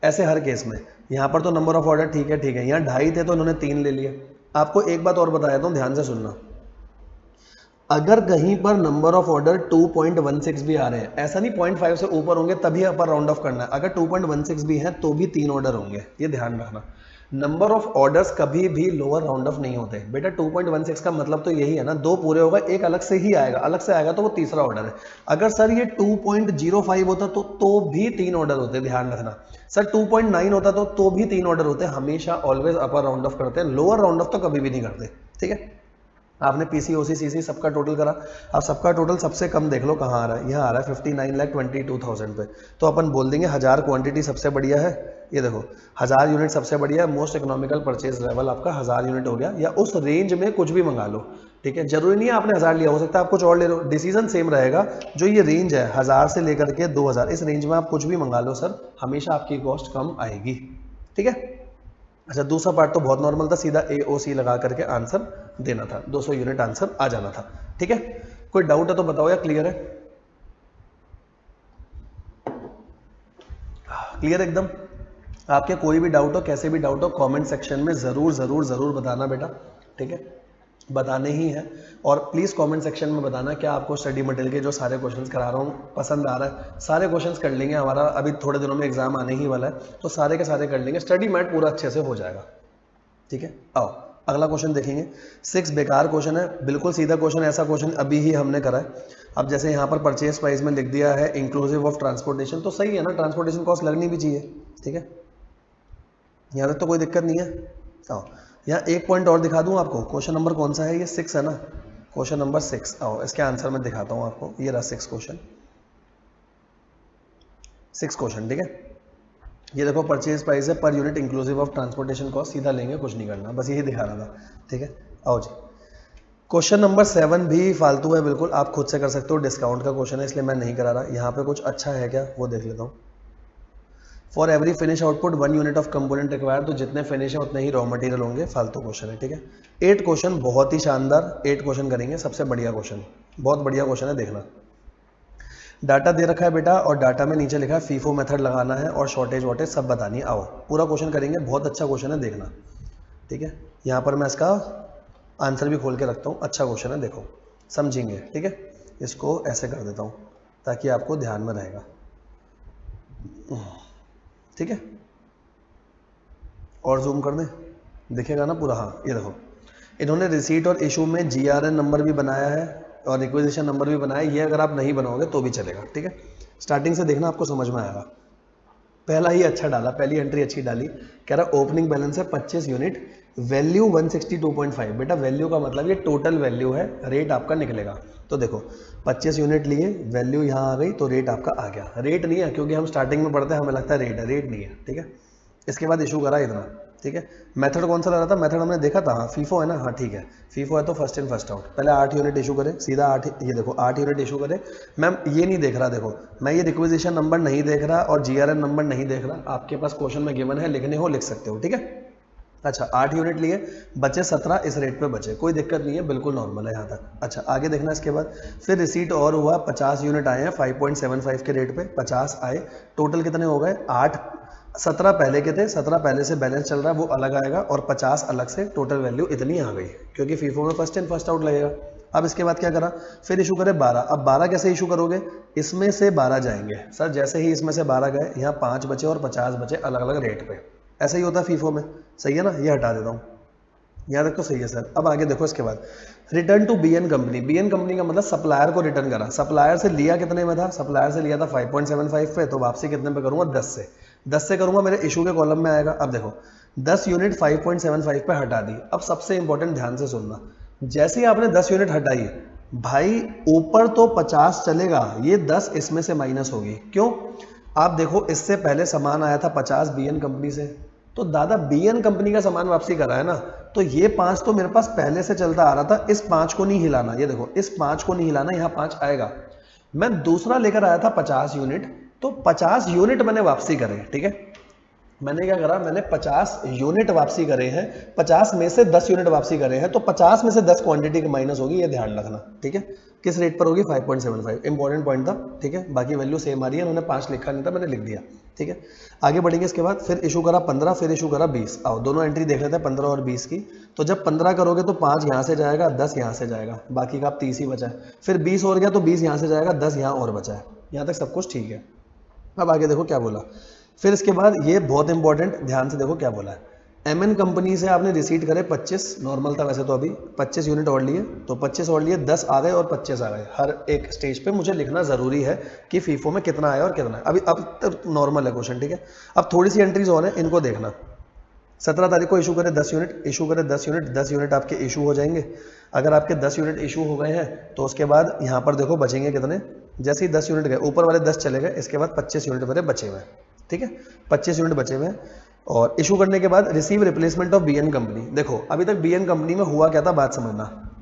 ऐसे हर केस में, यहाँ पर तो नंबर ऑफ ऑर्डर ठीक है, यहाँ 2.5 थे तो इन्होंने 3 ले लिए। आपको एक बात और बताया था, ध्यान से सुनना, अगर कहीं पर नंबर ऑफ ऑर्डर 2.16 भी आ रहे हैं, ऐसा नहीं 0.5 से ऊपर होंगे तभी अपन राउंड ऑफ करना है, अगर 2.16 भी है तो भी 3 ऑर्डर होंगे, ये ध्यान रखना। नंबर ऑफ ऑर्डर्स कभी भी लोअर राउंड ऑफ नहीं होते बेटा। 2.16 का मतलब तो यही है ना, 2 पूरे होगा, एक अलग से ही आएगा, अलग से आएगा तो वो तीसरा ऑर्डर है। अगर सर ये 2.05 होता तो भी 3 ऑर्डर होते, ध्यान रखना। सर 2.9 होता तो भी 3 ऑर्डर होते। हमेशा ऑलवेज अपर राउंड ऑफ करते हैं, लोअर राउंड ऑफ तो कभी भी नहीं करते। ठीक है, आपने पीसी ओसी सीसी सबका टोटल करा, अब सबका टोटल सबसे कम देख लो कहाँ आ रहा है, यहाँ आ रहा है 59,22,000 पे। तो अपन बोल देंगे 1000 क्वांटिटी सबसे बढ़िया है, ये देखो 1000 यूनिट सबसे बढ़िया है, मोस्ट इकोनॉमिकल परचेज लेवल आपका 1000 यूनिट हो गया, या उस रेंज में कुछ भी मंगा लो। ठीक है, जरूरी नहीं है आपने 1000 लिया, हो सकता है आप कुछ और ले लो, डिसीजन सेम रहेगा। जो ये रेंज है 1000 से लेकर के 2000, इस रेंज में आप कुछ भी मंगा लो सर, हमेशा आपकी कॉस्ट कम आएगी। ठीक है, अच्छा दूसरा पार्ट तो बहुत नॉर्मल था, सीधा ए ओ सी लगा करके आंसर देना था, 200 यूनिट आंसर आ जाना था। ठीक है, कोई डाउट है तो बताओ या क्लियर है? क्लियर एकदम? आपके कोई भी डाउट हो, कैसे भी डाउट हो, कमेंट सेक्शन में जरूर जरूर जरूर बताना बेटा। ठीक है, बताने ही है। और प्लीज़ कमेंट सेक्शन में बताना क्या आपको स्टडी मटेरियल के जो सारे क्वेश्चंस करा रहा हूँ पसंद आ रहा है। सारे क्वेश्चंस कर लेंगे, हमारा अभी थोड़े दिनों में एग्जाम आने ही वाला है, तो सारे के सारे कर लेंगे, स्टडी मैट पूरा अच्छे से हो जाएगा। ठीक है, आओ अगला क्वेश्चन देखेंगे। 6 बेकार क्वेश्चन है, बिल्कुल सीधा क्वेश्चन, ऐसा क्वेश्चन अभी ही हमने करा है। अब जैसे यहाँ पर परचेज प्राइस में लिख दिया है इंक्लूसिव ऑफ ट्रांसपोर्टेशन, तो सही है ना, ट्रांसपोर्टेशन कॉस्ट लगनी भी चाहिए। ठीक है, यहाँ तक तो कोई दिक्कत नहीं है। आओ यहाँ एक पॉइंट और दिखा दूँ आपको, क्वेश्चन नंबर कौन सा है, ये 6 है ना, क्वेश्चन नंबर 6। आओ इसके आंसर में दिखाता हूँ आपको, ये रहा 6 क्वेश्चन। ठीक है, ये देखो परचेज प्राइस है per unit inclusive of transportation cost, सीधा लेंगे, कुछ नहीं करना, बस यही दिखा रहा था। ठीक है, आओ जी, क्वेश्चन नंबर 7 भी फालतू है बिल्कुल, आप खुद से कर सकते हो, डिस्काउंट का क्वेश्चन है इसलिए मैं नहीं करा रहा। यहाँ पे कुछ अच्छा है क्या वो देख लेता हूँ। For every finish output 1 unit of component require, तो जितने फिनिश है उतने ही रॉ मटेरियल होंगे, फालतू क्वेश्चन है। ठीक है, 8 क्वेश्चन बहुत ही शानदार, 8 क्वेश्चन करेंगे, सबसे बढ़िया क्वेश्चन, बहुत बढ़िया क्वेश्चन है, देखना। डाटा दे रखा है बेटा, और डाटा में नीचे लिखा है फीफो मेथड लगाना है और शॉर्टेज वॉर्टेज सब बतानी है। आओ पूरा क्वेश्चन करेंगे, बहुत अच्छा क्वेश्चन है, देखना। ठीक है, यहाँ पर मैं इसका आंसर भी खोल के रखता हूँ, अच्छा क्वेश्चन है, देखो समझेंगे, ठीक है। इसको ऐसे कर देता हूँ ताकि आपको ध्यान में रहेगा, ठीक है। और जूम कर दें, दिखेगा ना पूरा, हाँ ये देखो, इन्होंने रिसीट और इशू में GRN नंबर भी बनाया है और रिक्वेजिशन नंबर भी बनाया है। ये अगर आप नहीं बनाओगे तो भी चलेगा, ठीक है। स्टार्टिंग से देखना, आपको समझ में आएगा। पहला ही अच्छा डाला, पहली एंट्री अच्छी डाली। कह रहा ओपनिंग बैलेंस है 25 यूनिट, वैल्यू 162.5। बेटा वैल्यू का मतलब ये टोटल वैल्यू है, रेट आपका निकलेगा। तो देखो 25 यूनिट लिए, वैल्यू यहाँ आ गई तो रेट आपका आ गया। रेट नहीं है क्योंकि हम स्टार्टिंग में पढ़ते हैं, हमें लगता है रेट है, रेट नहीं है, ठीक है। इसके बाद इशू करा इतना, ठीक है। मेथड कौन सा लगा था, मेथड हमने देखा था, हाँ फीफो है ना, हाँ ठीक है, फीफो है तो फर्स्ट इन फर्स्ट आउट। पहले 8 यूनिट इशू करे, सीधा 8, ये देखो 8 यूनिट इशू करे। मैम ये नहीं देख रहा, देखो मैं ये रिक्वेजिशन नंबर नहीं देख रहा और GRN नंबर नहीं देख रहा, आपके पास क्वेश्चन में गिवन है, लिखने हो लिख सकते हो, ठीक है। अच्छा 8 यूनिट लिए, बचे 17, इस रेट पे बचे, कोई दिक्कत नहीं है, बिल्कुल नॉर्मल है यहाँ तक। अच्छा आगे देखना, इसके बाद फिर रिसीट और हुआ, 50 यूनिट आए हैं 5.75 के रेट पे, 50 आए, टोटल कितने हो गए 8, 17 पहले के थे, 17 पहले से बैलेंस चल रहा है वो अलग आएगा और 50 अलग से, टोटल वैल्यू इतनी आ गई क्योंकि फीफो में फर्स्ट इन फर्स्ट आउट लगेगा। अब इसके बाद क्या करा, फिर इशू करे 12। अब 12 कैसे इशू करोगे, इसमें से 12 जाएंगे सर, जैसे ही इसमें से 12 गए, यहाँ 5 बचे और 50 बचे अलग अलग रेट पे, ऐसा ही होता है फीफो में, सही है ना। ये हटा देता हूँ, यहाँ तक तो सही है सर। अब आगे देखो, इसके बाद return to BN company. BN company का मतलब सप्लायर को रिटर्न करा। सप्लायर से लिया कितने में था, सप्लायर से लिया था 5.75 पे, तो वापसी कितने पे करूंगा, 10 से करूंगा, मेरे इशू के कॉलम में आएगा। अब देखो 10 यूनिट 5.75 पे हटा दी। अब सबसे इंपॉर्टेंट ध्यान से सुनना, जैसे ही आपने 10 यूनिट हटाई भाई, ऊपर तो 50 चलेगा, ये 10 इसमें से माइनस होगी। क्यों, आप देखो इससे पहले सामान आया था 50 BN कंपनी से, तो दादा BN कंपनी का सामान वापसी करा है ना, तो ये 5 तो मेरे पास पहले से चलता आ रहा था, इस 5 को नहीं हिलाना, ये देखो इस 5 को नहीं हिलाना, यहाँ 5 आएगा। मैं दूसरा लेकर आया था 50 यूनिट, तो 50 यूनिट मैंने वापसी करे, ठीक है। मैंने क्या करा, मैंने 50 यूनिट वापसी करे हैं, 50 में से 10 यूनिट वापसी करे हैं, तो 50 में से 10 क्वांटिटी की माइनस होगी, ये ध्यान रखना, ठीक है। किस रेट पर होगी, 5.75, इंपॉर्टेंट पॉइंट था, ठीक है। बाकी वैल्यू सेम आ रही है, उन्होंने 5 लिखा नहीं था, मैंने लिख दिया, ठीक है। आगे बढ़ेंगे, इसके बाद फिर इशू करा 15, फिर इशू करा 20। आओ दोनों एंट्री देख लेते हैं 15 और 20 की। तो जब 15 करोगे तो 5 यहाँ से जाएगा, 10 यहाँ से जाएगा, बाकी का 30 ही बचा है। फिर 20 और गया तो 20 यहाँ से जाएगा, 10 यहाँ और बचा है, यहाँ तक सब कुछ ठीक है। अब आगे देखो क्या बोला, फिर इसके बाद ये बहुत इंपॉर्टेंट, ध्यान से देखो क्या बोला है। MN कंपनी से आपने रिसीट करे 25, नॉर्मल था वैसे तो, अभी 25 यूनिट और लिए, तो 25 और लिए, 10 आ गए और 25 आ गए। हर एक स्टेज पे मुझे लिखना जरूरी है कि फीफो में कितना आया और कितना है। अभी अब तक नॉर्मल है क्वेश्चन, ठीक है। अब थोड़ी सी एंट्रीज और हैं, इनको देखना। 17 तारीख को इशू करे 10 यूनिट, इशू करे 10 यूनिट, 10 यूनिट आपके इशू हो जाएंगे। अगर आपके 10 यूनिट इशू हो गए हैं तो उसके बाद यहाँ पर देखो बचेंगे कितने, जैसे ही 10 यूनिट गए, ऊपर वाले 10 चले गए, इसके बाद 25 यूनिट मेरे बचे हुए, ठीक है। 25 यूनिट बचे हुए हैं। और इशू करने के बाद receive replacement of BN company. देखो अभी तक BN कंपनी में हुआ क्या था, बात समझना।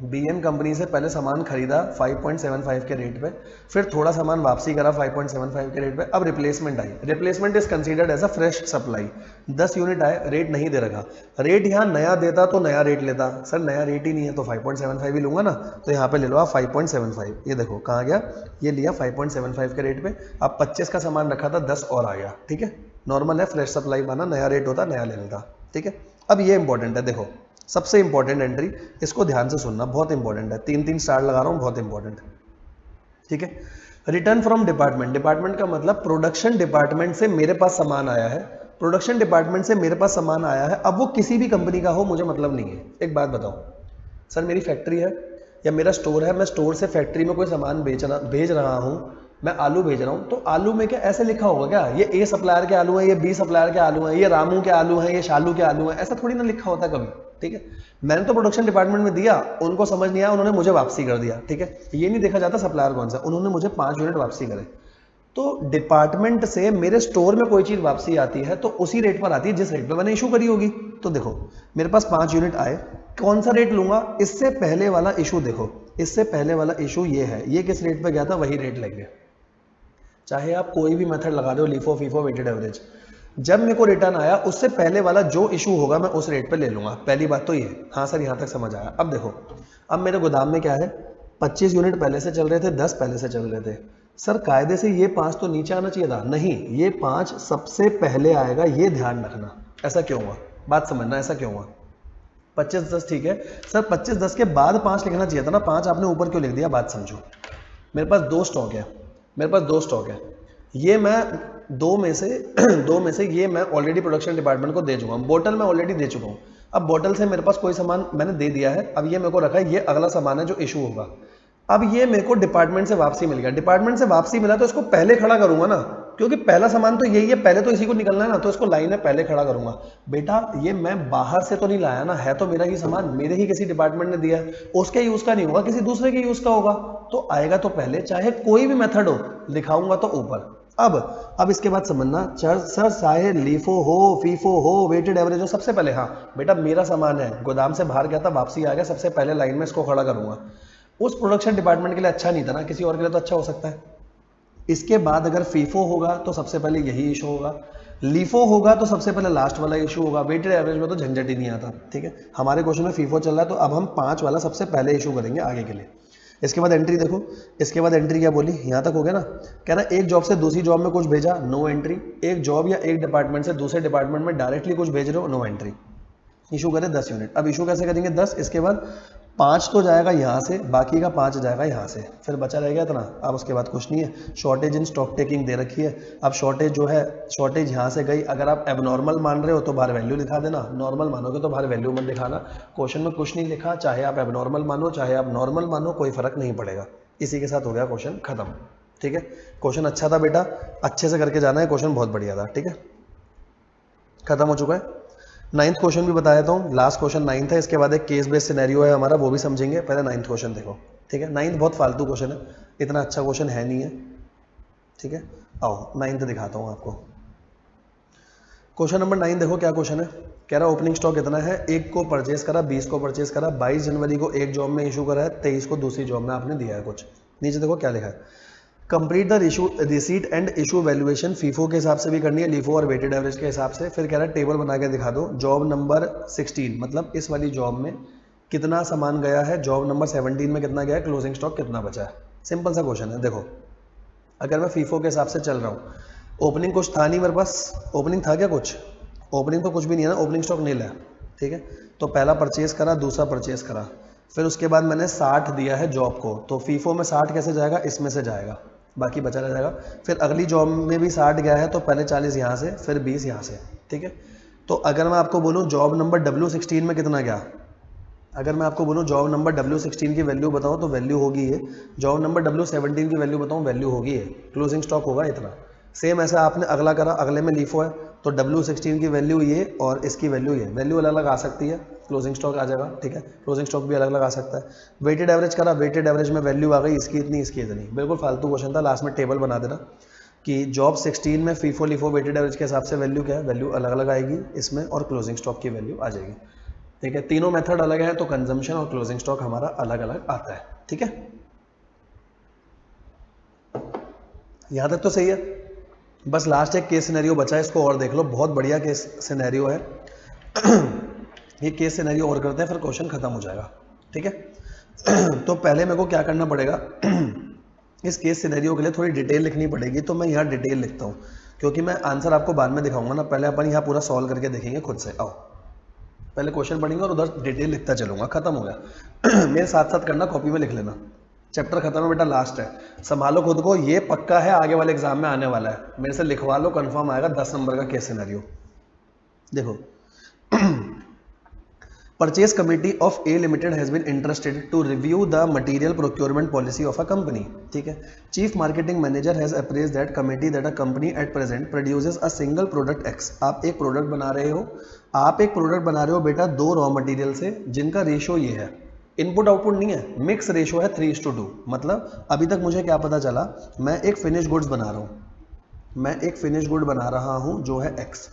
BN कंपनी से पहले सामान खरीदा 5.75 के रेट पे, फिर थोड़ा सामान वापसी करा 5.75 के रेट पे, अब रिप्लेसमेंट आई। Replacement is considered as a fresh supply. 10 unit आए, रेट नहीं दे रखा, रेट यहाँ नया देता तो नया रेट लेता, सर नया रेट ही नहीं है तो 5.75 ही लूंगा ना, तो यहाँ पे ले लो आप 5.75। ये देखो कहाँ गया, ये लिया 5.75 के रेट पे। अब 25 का सामान रखा था, 10 और आ गया, ठीक है। नॉर्मल है, फ्रेश सप्लाई माना, नया रेट होता नया ले लेता, ठीक है। अब ये इंपॉर्टेंट है, देखो सबसे इंपॉर्टेंट एंट्री, इसको ध्यान से सुनना, बहुत इंपॉर्टेंट है, 3 स्टार लगा रहा हूँ, बहुत इंपॉर्टेंट, ठीक है। Return from department. डिपार्टमेंट का मतलब प्रोडक्शन डिपार्टमेंट से मेरे पास सामान आया है, प्रोडक्शन डिपार्टमेंट से मेरे पास सामान आया है, अब वो किसी भी कंपनी का हो मुझे मतलब नहीं है। एक बात बताओ सर, मेरी फैक्ट्री है या मेरा स्टोर है, मैं स्टोर से फैक्ट्री में कोई सामान भेज रहा हूँ, मैं आलू भेज रहा हूँ, तो आलू में क्या ऐसे लिखा होगा क्या, ये A सप्लायर के आलू हैं, ये B सप्लायर के आलू हैं, ये रामू के आलू हैं, ये शालू के आलू हैं, ऐसा थोड़ी ना लिखा होता कभी, ठीक है। मैंने तो प्रोडक्शन डिपार्टमेंट में दिया, उनको समझ नहीं आया, उन्होंने मुझे वापसी कर दिया, ठीक है। ये नहीं देखा जाता सप्लायर कौन सा, उन्होंने मुझे 5 यूनिट वापसी करे। तो डिपार्टमेंट से मेरे स्टोर में कोई चीज वापसी आती है तो उसी रेट पर आती है जिस रेट पे मैंने इशू करी होगी। तो देखो मेरे पास 5 यूनिट आए, कौन सा रेट लूंगा, इससे पहले वाला इशू, देखो इससे पहले वाला इशू ये है, ये किस रेट पे गया था वही रेट लेंगे, चाहे आप कोई भी मेथड लगा दो, लिफो फीफो वेटेड एवरेज। जब मेरे को रिटर्न आया उससे पहले वाला जो इशू होगा मैं उस रेट पे ले लूंगा, पहली बात तो ये। हाँ सर यहाँ तक समझ आया। अब देखो, अब मेरे गोदाम में क्या है, 25 यूनिट पहले से चल रहे थे, 10 पहले से चल रहे थे, सर कायदे से ये 5 तो नीचे आना चाहिए था, नहीं ये 5 सबसे पहले आएगा, ये ध्यान रखना। ऐसा क्यों हुआ, बात समझना, ऐसा क्यों हुआ। 25-10 ठीक है सर, 25-10 के बाद 5 लिखना चाहिए था ना, 5 आपने ऊपर क्यों लिख दिया, बात समझो। मेरे पास 2 स्टॉक है, मेरे पास 2 स्टॉक है, ये मैं दो में से दो में से ये मैं ऑलरेडी प्रोडक्शन डिपार्टमेंट को दे चुका हूँ, बोतल मैं ऑलरेडी दे चुका हूँ। अब बोतल से मेरे पास कोई सामान मैंने दे दिया है, अब ये मेरे को रखा है, ये अगला सामान है जो इशू होगा। अब ये मेरे को डिपार्टमेंट से वापसी मिल गया, डिपार्टमेंट से वापसी मिला तो इसको पहले खड़ा करूंगा ना, क्योंकि पहला सामान तो यही है, पहले तो इसी को निकलना है ना, तो इसको लाइन में पहले खड़ा करूंगा। बेटा ये मैं बाहर से तो नहीं लाया ना, है तो मेरा ही सामान, मेरे ही किसी डिपार्टमेंट ने दिया है, उसके यूज का नहीं होगा, किसी दूसरे के यूज का होगा, तो आएगा तो पहले, चाहे कोई भी मेथड हो, दिखाऊंगा तो ऊपर। अब इसके बाद समझना, सर चाहे लीफो हो, फीफो हो, वेटेड एवरेज हो, सबसे पहले हाँ बेटा मेरा सामान है, गोदाम से बाहर गया था, वापसी आ गया, सबसे पहले लाइन में इसको खड़ा करूंगा। उस प्रोडक्शन डिपार्टमेंट के लिए अच्छा नहीं था ना, किसी और के लिए तो अच्छा हो सकता है। इसके बाद अगर फीफो होगा तो सबसे पहले यही इशू होगा, लीफो होगा तो सबसे पहले लास्ट वाला इशू होगा, वेटेड एवरेज में तो झंझट ही नहीं आता। ठीक है, हमारे क्वेश्चन में फीफो चल रहा है, तो अब हम 5 वाला सबसे पहले इशू करेंगे आगे के लिए। इसके बाद एंट्री देखो, इसके बाद एंट्री क्या बोली, यहां तक हो गया ना, कह रहा एक जॉब से दूसरी जॉब में कुछ भेजा, नो एंट्री। एक जॉब या एक डिपार्टमेंट से दूसरे डिपार्टमेंट में डायरेक्टली कुछ भेज रहे हो, नो एंट्री। इशू करें 10 यूनिट, अब इशू कैसे करेंगे 10, इसके बाद 5 तो जाएगा यहाँ से, बाकी का 5 जाएगा यहाँ से, फिर बचा रहेगा इतना। अब उसके बाद कुछ नहीं है, शॉर्टेज इन स्टॉक टेकिंग दे रखी है, अब शॉर्टेज जो है, शॉर्टेज यहाँ से गई, अगर आप एबनॉर्मल मान रहे हो तो बाहर वैल्यू दिखा देना, नॉर्मल मानोगे तो बाहर वैल्यू मत दिखाना। क्वेश्चन में कुछ नहीं लिखा, चाहे आप एबनॉर्मल मानो चाहे आप नॉर्मल मानो, कोई फर्क नहीं पड़ेगा। इसी के साथ हो गया क्वेश्चन खत्म। ठीक है, क्वेश्चन अच्छा था बेटा, अच्छे से करके जाना है, क्वेश्चन बहुत बढ़िया था। ठीक है, खत्म हो चुका है। 9th क्वेश्चन भी बता देता हूँ, लास्ट क्वेश्चन 9th है, इसके बाद एक केस बेस्ड सिनेरियो है हमारा, वो भी समझेंगे, पहले 9th क्वेश्चन देखो। ठीक है, 9th बहुत फालतू क्वेश्चन है, इतना अच्छा क्वेश्चन है नहीं है। ठीक है, आओ 9th दिखाता हूँ आपको। क्वेश्चन नंबर 9 देखो क्या क्वेश्चन है, कह रहा ओपनिंग स्टॉक कितना है, 1 को परचेस करा, 20 को परचेस करा, 22 जनवरी को एक जॉब में इशू करा है, 23 को दूसरी जॉब में आपने दिया है कुछ। नीचे देखो क्या लिखा है, complete the receipt and issue valuation, FIFO के हिसाब से भी करनी है, लीफो और वेटेड एवरेज के हिसाब से। फिर कह रहा है टेबल बना के दिखा दो, जॉब नंबर 16 मतलब इस वाली जॉब में कितना सामान गया है, जॉब नंबर 17 में कितना गया है, क्लोजिंग स्टॉक कितना बचा है। सिंपल सा क्वेश्चन है। देखो अगर मैं फीफो के हिसाब से चल रहा हूँ, ओपनिंग कुछ था नहीं मेरे पास, ओपनिंग था क्या कुछ, ओपनिंग तो कुछ भी नहीं है ना, ओपनिंग स्टॉक नहीं है। ठीक है, तो पहला परचेज करा, दूसरा परचेज करा, फिर उसके बाद मैंने 60 दिया है जॉब को, तो फीफो में 60 कैसे जाएगा, इसमें से जाएगा, बाकी बचा रह जाएगा। फिर अगली जॉब में भी 60 गया है, तो पहले 40 यहाँ से, फिर 20 यहाँ से। ठीक है, तो अगर मैं आपको बोलूँ जॉब नंबर W16 में कितना गया, अगर मैं आपको बोलूँ जॉब नंबर W16 की वैल्यू बताऊँ तो वैल्यू होगी ये, जॉब नंबर W17 की वैल्यू बताऊँ वैल्यू होगी ये, क्लोजिंग स्टॉक होगा इतना। सेम ऐसा आपने अगला करा, अगले में लीफो है तो W16 की वैल्यू ये और इसकी वैल्यू ये, वैल्यू अलग अलग आ सकती है, क्लोजिंग स्टॉक आ जाएगा। ठीक है, क्लोजिंग स्टॉक भी अलग अलग आ सकता है। वेटेड एवरेज करा, वेटेड एवरेज में वैल्यू आ गई इसकी इतनी, इसकी इतनी, बिल्कुल फालतू क्वेश्चन था। लास्ट में टेबल बना देना कि जॉब 16 में फीफो लीफो वेटेड एवरेज के हिसाब से वैल्यू क्या है, वैल्यू अलग अलग आएगी इसमें, और क्लोजिंग स्टॉक की वैल्यू आ जाएगी। ठीक है, तीनों मेथड अलग है तो कंजम्पशन और क्लोजिंग स्टॉक हमारा अलग अलग आता है। ठीक है, यहां तक तो सही है। बस लास्ट एक केस सिनेरियो बचा है, इसको और देख लो, बहुत बढ़िया केस सिनेरियो है। ये केस सिनेरियो और करते हैं, फिर क्वेश्चन खत्म हो जाएगा। ठीक है, तो पहले मेरे को क्या करना पड़ेगा, इस केस सिनेरियो के लिए थोड़ी डिटेल लिखनी पड़ेगी, तो मैं यहाँ डिटेल लिखता हूँ, क्योंकि मैं आंसर आपको बाद में दिखाऊंगा ना, पहले अपन यहाँ पूरा सॉल्व करके देखेंगे खुद से। आओ पहले क्वेश्चन पढ़ेंगे और उधर डिटेल लिखता चलूंगा। खत्म हो गया। मेरे साथ साथ करना, कॉपी में लिख लेना। चैप्टर खत्म है बेटा, लास्ट है, संभालो खुद को, ये पक्का है आगे वाले एग्जाम में आने वाला है, मेरे से लिखवा लो, कंफर्म आएगा 10 नंबर का केस सिनेरियो। देखो purchase committee of A limited has been interested to review the material procurement policy of A company. ठीक है, chief marketing manager has apprised that committee that A company at present produces a single product X. आप एक product बना रहे हो, आप एक product बना रहे हो बेटा 2 रॉ मटेरियल से, जिनका रेशो ये है, इनपुट आउटपुट नहीं है, मिक्स रेशो है 3:2। मतलब अभी तक मुझे क्या पता चला, मैं एक फिनिश गुड्स बना रहा हूँ, मैं एक फिनिश गुड बना रहा हूँ जो है एक्स,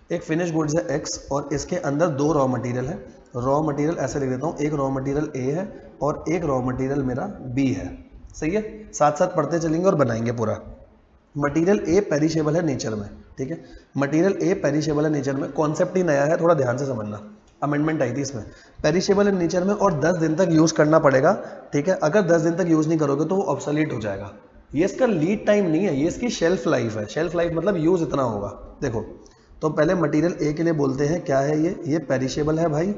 एक फिनिश गुड्स है एक्स, और इसके अंदर 2 रॉ मटेरियल है। रॉ मटेरियल ऐसे लिख देता हूँ, एक रॉ मटेरियल ए है और एक रॉ मटेरियल मेरा बी है। सही है, साथ साथ पढ़ते चलेंगे और बनाएंगे पूरा। मटेरियल ए पेरिशेबल है नेचर में। ठीक है, मटेरियल ए पेरिशेबल है नेचर में, कॉन्सेप्ट ही नया है, थोड़ा ध्यान से समझना, अमेंडमेंट आई थी इसमें। पेरिशेबल है नेचर में और 10 दिन तक यूज करना पड़ेगा। ठीक है, अगर 10 दिन तक यूज नहीं करोगे तो वो ऑब्सोलीट हो जाएगा। ये इसका लीड टाइम नहीं है, ये इसकी शेल्फ लाइफ है। शेल्फ लाइफ मतलब यूज इतना होगा। देखो तो पहले मटेरियल ए के लिए बोलते हैं क्या है, ये पेरिशेबल है भाई,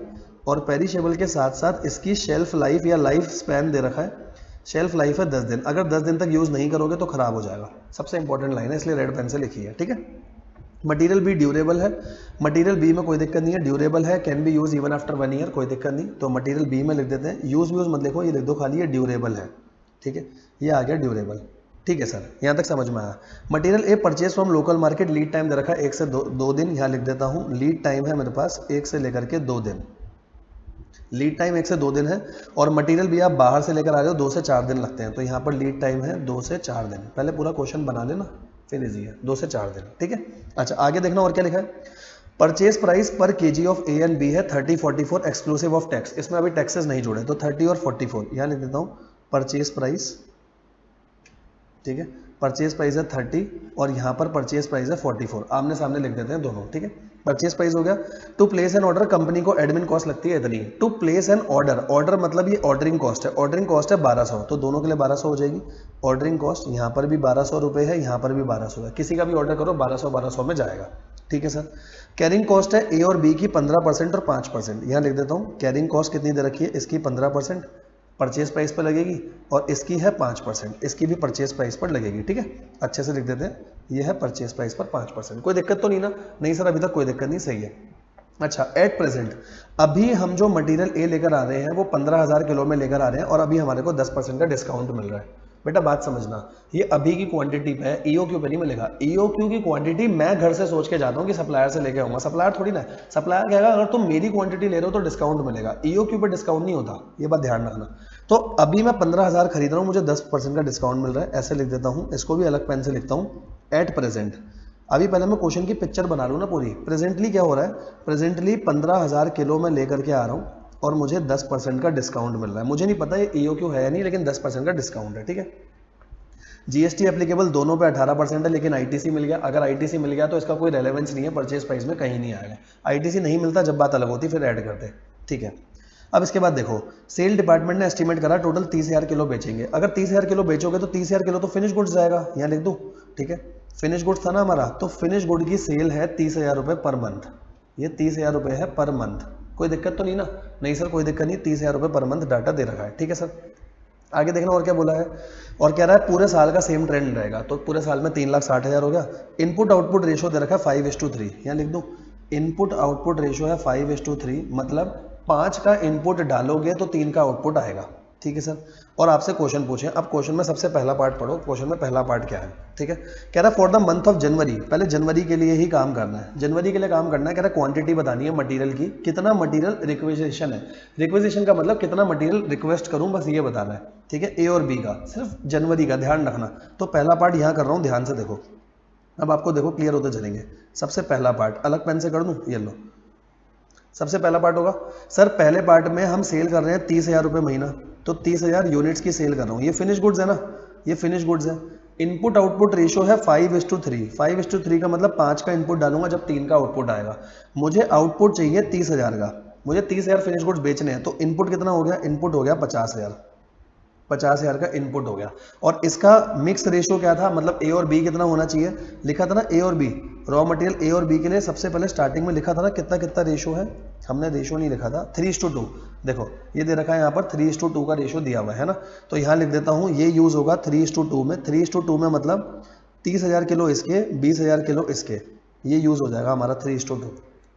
और पेरिशेबल के साथ साथ इसकी शेल्फ लाइफ या लाइफ स्पैन दे रखा है, शेल्फ लाइफ है 10 दिन। अगर 10 दिन तक यूज़ नहीं करोगे तो खराब हो जाएगा। सबसे इंपॉर्टेंट लाइन है, इसलिए रेड पेन से लिखी है, ठीक है। मटेरियल बी ड्यूरेबल है, मटेरियल बी में कोई दिक्कत नहीं है, ड्यूरेबल है, can be use even after 1 year, कोई दिक्कत नहीं। तो मटेरियल बी में लिख देते हैं, यूज मत लिखो, ये लिख दो खाली ये ड्यूरेबल है, ठीक है। ये आ गया ड्यूरेबल, ठीक है सर, यहाँ तक समझ में आया। Material A purchase from local market, lead time दे रखा है 1 से 2 दिन, यहाँ लिख देता हूँ लीड टाइम है मेरे पास 1 से लेकर के 2 दिन, लीड टाइम 1 से 2 दिन है। और मटेरियल भी आप बाहर से लेकर आ रहे हो 2 से 4 दिन लगते हैं, तो यहाँ पर लीड टाइम है 2 से 4 दिन। पहले पूरा क्वेश्चन बना लेना, फिर इजी है, 2 से 4 दिन, ठीक है। अच्छा आगे देखना और क्या लिखा है। Purchase price per KG of A and B है 30-44 एक्सक्लूसिव ऑफ टैक्स, इसमें अभी टैक्सेस नहीं जुड़े, तो 30 और 44 यहाँ लिख देता हूँ परचेज प्राइस, ठीक है। परचेज प्राइस है 30 और यहाँ पर परचेज प्राइस है 44, आमने सामने लिख देते हैं दोनों, ठीक है। परचेज प्राइस हो गया। To place an order, company को एडमिन कॉस्ट लगती है इतनी। To place an order, order मतलब ये ऑर्डरिंग कॉस्ट है, ऑर्डरिंग कॉस्ट है 1200, तो दोनों के लिए 1200 हो जाएगी। ऑर्डरिंग कॉस्ट यहाँ पर भी 1200 रुपये है, यहाँ पर भी 1200 है, किसी का भी ऑर्डर करो 1200 में जाएगा, ठीक है सर। कैरिंग कॉस्ट है ए और बी की 15% और 5%, यहाँ लिख देता हूँ कैरिंग कॉस्ट कितनी दे रखी है, इसकी 15% परचेज प्राइस पर लगेगी और इसकी है 5%, इसकी भी परचेज प्राइस पर लगेगी, ठीक है। अच्छे से लिख देते हैं, ये है परचेज प्राइस पर 5%, कोई दिक्कत तो नहीं ना? नहीं सर अभी तक कोई दिक्कत नहीं, सही है। अच्छा एट प्रेजेंट अभी हम जो मटेरियल ए लेकर आ रहे हैं वो 15,000 किलो में लेकर आ रहे हैं और अभी हमारे को 10% का डिस्काउंट मिल रहा है। बेटा बात समझना, ये अभी की क्वांटिटी पे है, ईओक्यू पे नहीं मिलेगा। ईओक्यू की क्वांटिटी मैं घर से सोच के जाता हूँ कि सप्लायर से लेके आऊंगा, सप्लायर थोड़ी ना है। सप्लायर कहेगा अगर तुम मेरी क्वांटिटी ले रहे हो तो डिस्काउंट मिलेगा, ईओक्यू पे डिस्काउंट नहीं होता, ये बात ध्यान रखना। तो अभी मैं 15,000 खरीद रहा हूँ, मुझे 10% का डिस्काउंट मिल रहा है, ऐसे लिख देता हूँ, इसको भी अलग पेन से लिखता हूँ एट प्रेजेंट। अभी पहले मैं क्वेश्चन की पिक्चर बना लूँ ना पूरी। प्रेजेंटली क्या हो रहा है, प्रेजेंटली 15,000 किलो में लेकर के आ रहा हूँ और मुझे 10% का डिस्काउंट मिल रहा है। मुझे नहीं पता ये ईओक्यू है या नहीं, लेकिन 10% का डिस्काउंट है, ठीक है। जीएसटी एप्लीकेबल दोनों पे 18% है, लेकिन आईटीसी मिल गया। अगर आईटीसी मिल गया तो इसका कोई रेलेवेंस नहीं है, परचेज प्राइस में कहीं नहीं आएगा। आईटीसी नहीं मिलता जब बात अलग होती, फिर ऐड करते, ठीक है। अब इसके बाद देखो, सेल डिपार्टमेंट ने एस्टीमेट करा टोटल 30,000 किलो बेचेंगे। अगर 30,000 किलो बेचोगे तो 30,000 किलो तो फिनिश गुड्स जाएगा, यहाँ लिख दूँ, ठीक है। फिनिश गुड्स था ना हमारा, तो फिनिश गुड की सेल है 30,000 रुपये पर मंथ, ये 30,000 रुपये है पर मंथ, कोई दिक्कत तो नहीं ना? नहीं सर कोई दिक्कत नहीं, 30,000 रुपये पर मंथ डाटा दे रखा है, ठीक है सर। आगे देखना और क्या बोला है, और कह रहा है पूरे साल का सेम ट्रेंड रहेगा, तो पूरे साल में 3,60,000 हो गया। इनपुट आउटपुट रेशो दे रखा है 5:3, यहाँ लिख दूँ इनपुट आउटपुट रेशो है 5:3, मतलब 5 का इनपुट डालोगे तो 3 का आउटपुट आएगा, ठीक है सर। और आपसे क्वेश्चन पूछे, अब क्वेश्चन में सबसे पहला पार्ट पढ़ो, क्वेश्चन में पहला पार्ट क्या है, ठीक है। कह रहा है for the month of January, पहले जनवरी के लिए ही काम करना है, जनवरी के लिए काम करना है। कह रहा है क्वांटिटी बतानी है मटेरियल की, कितना मटेरियल रिक्वेजिशन है, रिक्वेजिशन का मतलब कितना मटेरियल रिक्वेस्ट करूं, बस ये बताना है, ठीक है। ए और बी का, सिर्फ जनवरी का ध्यान रखना। तो पहला पार्ट यहाँ कर रहा हूँ, ध्यान से देखो, अब आपको देखो क्लियर होते चलेंगे। सबसे पहला पार्ट अलग पेन से कर दूं, ये लो, सबसे पहला पार्ट होगा सर, पहले पार्ट में हम सेल कर रहे हैं 30,000 रुपये महीना, तो 30,000 यूनिट्स की सेल कर रहा हूँ, ये फिनिश गुड्स है ना, ये फिनिश गुड्स है। इनपुट आउटपुट रेशो है 5:3, 5:3 का मतलब 5 का इनपुट डालूंगा जब 3 का आउटपुट आएगा। मुझे आउटपुट चाहिए 30,000 का, मुझे 30,000 फिनिश गुड्स बेचने हैं, तो इनपुट कितना हो गया, इनपुट हो गया 50,000, 50,000 का इनपुट हो गया। और इसका मिक्स रेशो क्या था, मतलब ए और बी कितना होना चाहिए, लिखा था ना ए और बी, रॉ मटेरियल ए और बी के लिए सबसे पहले स्टार्टिंग में लिखा था ना कितना कितना रेशो है, हमने रेशो नहीं लिखा था, 3:2। देखो ये दे रखा है यहाँ पर 3:2 का रेशो दिया हुआ है ना, तो यहाँ लिख देता हूँ ये यूज होगा 3:2 में। 3:2 में मतलब 30,000 किलो इसके, 20,000 किलो इसके, ये यूज हो जाएगा हमारा 3:2,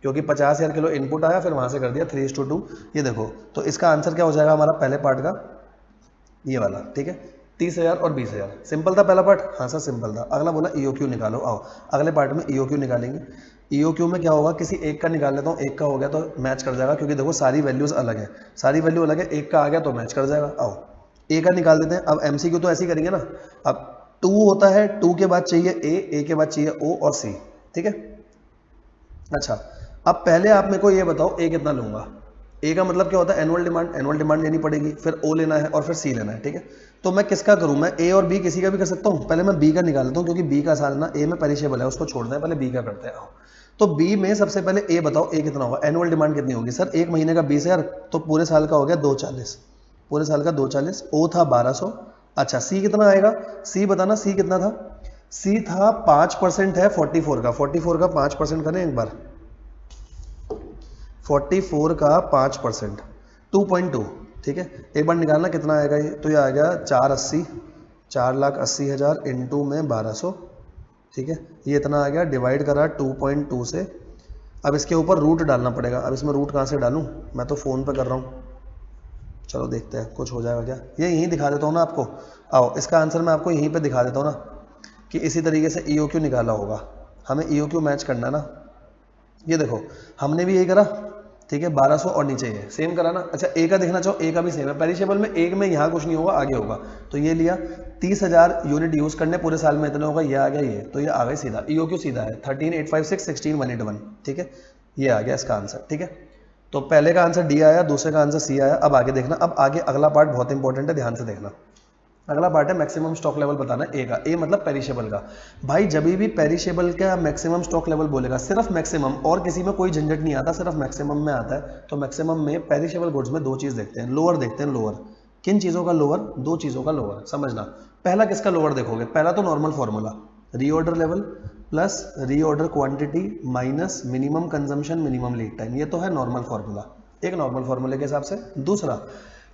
क्योंकि 50,000 किलो इनपुट आया, फिर वहां से कर दिया 3:2। ये देखो, तो इसका आंसर क्या हो जाएगा हमारा पहले पार्ट का, ये वाला, ठीक है। 30,000 और 20,000, सिंपल था पहला पार्ट, हाँ सर सिंपल था। अगला बोला ईओक्यू निकालो, आओ अगले पार्ट में ईओक्यू निकालेंगे। ईओक्यू में क्या होगा, किसी एक का निकाल लेता हूँ, एक का हो गया तो मैच कर जाएगा, क्योंकि देखो सारी वैल्यूज अलग है, सारी वैल्यू अलग है, एक का आ गया तो मैच कर जाएगा। आओ ए का निकाल देते हैं। अब एमसीक्यू तो ऐसे ही करेंगे ना, अब 2 होता है, 2 के बाद चाहिए ए के बाद चाहिए ओ और सी, ठीक है। अच्छा अब पहले आप मेरे को ये बताओ ए कितना लूंगा, ए का मतलब क्या होता है, एनुअल डिमांड, एनुअल डिमांड लेनी पड़ेगी, फिर ओ लेना है और फिर सी लेना है, ठीक है। तो मैं किसका करूं, मैं ए और बी किसी का भी कर सकता हूं, पहले मैं बी का निकाल लेता हूं, क्योंकि बी का आसान ना, ए में पेरिशेबल है उसको छोड़ना है, पहले बी का करते हैं। तो बी में सबसे पहले ए बताओ, ए कितना होगा, एनुअल डिमांड कितनी होगी सर, एक महीने का 20,000, तो पूरे साल का हो गया 240, पूरे साल का 240, ओ था 1200। अच्छा सी कितना आएगा, सी बताना, सी कितना था, सी था 5% है 44 का, 44 का 5% करें एक बार, 44 का 5%, 2.2, ठीक है। एक बार निकालना कितना आएगा ये, तो ये आ गया 4,80,000 इंटू में 1200, ठीक है। ये इतना आ गया, डिवाइड करा 2.2 से। अब इसके ऊपर रूट डालना पड़ेगा। अब इसमें रूट कहाँ से डालूं, मैं तो फ़ोन पे कर रहा हूँ, चलो देखते हैं कुछ हो जाएगा क्या। ये यहीं दिखा देता हूँ ना आपको, आओ इसका आंसर मैं आपको यहीं पे दिखा देता हूँ ना, कि इसी तरीके से EOQ निकाला होगा। हमें EOQ मैच करना ना, ये देखो हमने भी यही करा, ठीक है। 1200 और नीचे ये सेम करा ना। अच्छा ए का देखना चाहो, ए का भी सेम है। पेरिशेबल में एक में यहाँ कुछ नहीं होगा, आगे होगा। तो ये लिया 30,000 यूनिट यूज करने, पूरे साल में इतना होगा, ये आ गया ये, तो ये आ गया सीधा। EOQ सीधा है 13,856 16,181, ठीक है। ये आ गया इसका आंसर, ठीक है। तो पहले का आंसर डी आया, दूसरे का आंसर सी आया। अब आगे देखना, अब आगे अगला पार्ट बहुत इंपॉर्टेंट है, ध्यान से देखना। अगला पार्ट है मैक्सिमम स्टॉक लेवल बताना ए का। ए मतलब पेरिशेबल का। भाई जब भी पेरिशेबल का मैक्सिमम स्टॉक लेवल बोलेगा, सिर्फ मैक्सिमम, और किसी में कोई झंझट नहीं आता, सिर्फ मैक्सिमम में आता है। तो मैक्सिमम में पेरिशेबल गुड्स में दो चीज देखते हैं, लोअर देखते हैं। लोअर किन चीजों का लोअर, दो चीजों का लोअर, समझना। पहला किसका लोअर देखोगे, पहला तो normal formula, reorder level plus reorder quantity minus minimum consumption minimum lead time, ये तो है नॉर्मल फॉर्मूला, एक नॉर्मल फॉर्मूले के हिसाब से। दूसरा,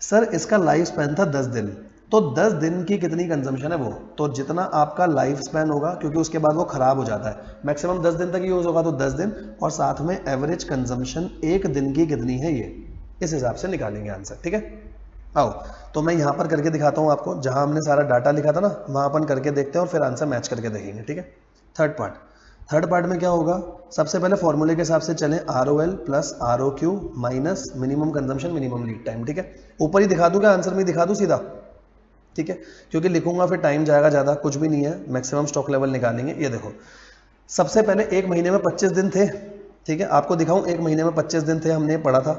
सर इसका लाइफ स्पैन था 10 दिन, तो 10 दिन की कितनी कंजम्पशन है वो, तो जितना आपका लाइफ स्पैन होगा, क्योंकि उसके बाद वो खराब हो जाता है, मैक्सिमम 10 दिन तक यूज होगा तो 10 दिन, और साथ में एवरेज कंजम्पशन एक दिन की कितनी है, ये इस हिसाब से निकालेंगे आंसर, ठीक है। आओ तो मैं यहाँ पर करके दिखाता हूँ आपको, जहाँ हमने सारा डाटा लिखा था ना, वहाँ अपन करके देखते हैं और फिर आंसर मैच करके देखेंगे, ठीक है। थर्ड पार्ट में क्या होगा, सबसे पहले फॉर्मूले के हिसाब से चलें, ROL plus ROQ minus minimum consumption minimum lead time, ठीक है। ऊपर ही दिखा दूं क्या, आंसर में दिखा दूं सीधा, ठीक है, क्योंकि लिखूंगा फिर टाइम जाएगा ज़्यादा, कुछ भी नहीं है। मैक्सिमम स्टॉक लेवल निकालेंगे, ये देखो सबसे पहले एक महीने में 25 दिन थे, ठीक है। आपको दिखाऊं, एक महीने में 25 दिन थे, हमने पढ़ा था,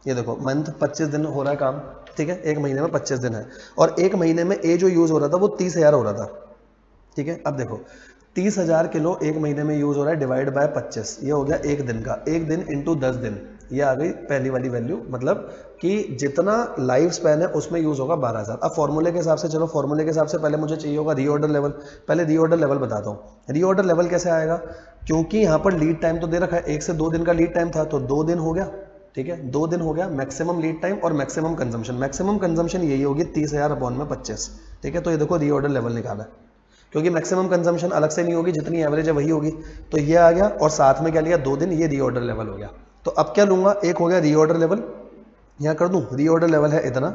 ये देखो मंथ 25 दिन हो रहा है काम, ठीक है। एक महीने में 25 दिन है, और एक महीने में ए जो यूज़ हो रहा था वो 30,000 हो रहा था, ठीक है। अब देखो 30,000 किलो एक महीने में यूज हो रहा है, डिवाइड बाय 25, ये हो गया एक दिन का, एक दिन इंटू 10 दिन, ये आ गई पहली वाली वैल्यू, मतलब कि जितना लाइफ स्पैन है उसमें यूज होगा 12,000। अब फॉर्मूले के हिसाब से चलो, फॉर्मूले के हिसाब से पहले मुझे चाहिए होगा रीऑर्डर लेवल। पहले रीऑर्डर लेवल बताता हूँ। रीऑर्डर लेवल कैसे आएगा, क्योंकि यहाँ पर लीड टाइम तो दे रखा है, 1 से 2 दिन का लीड टाइम था, तो 2 दिन हो गया, ठीक है, 2 दिन हो गया मैक्सिमम लीड टाइम और मैक्सिमम कंजम्पशन। मैक्सिमम कंजम्पशन यही होगी 30,000 अपॉन में 25, ठीक है। तो ये देखो रीऑर्डर लेवल निकाला है, क्योंकि मैक्सिमम कंजम्पशन अलग से नहीं होगी, जितनी एवरेज है वही होगी, तो ये आ गया, और साथ में क्या लिया, 2 दिन, ये रीऑर्डर लेवल हो गया। तो अब क्या लूंगा, एक हो गया रीऑर्डर लेवल, यहाँ कर दूं, रीऑर्डर लेवल है इतना।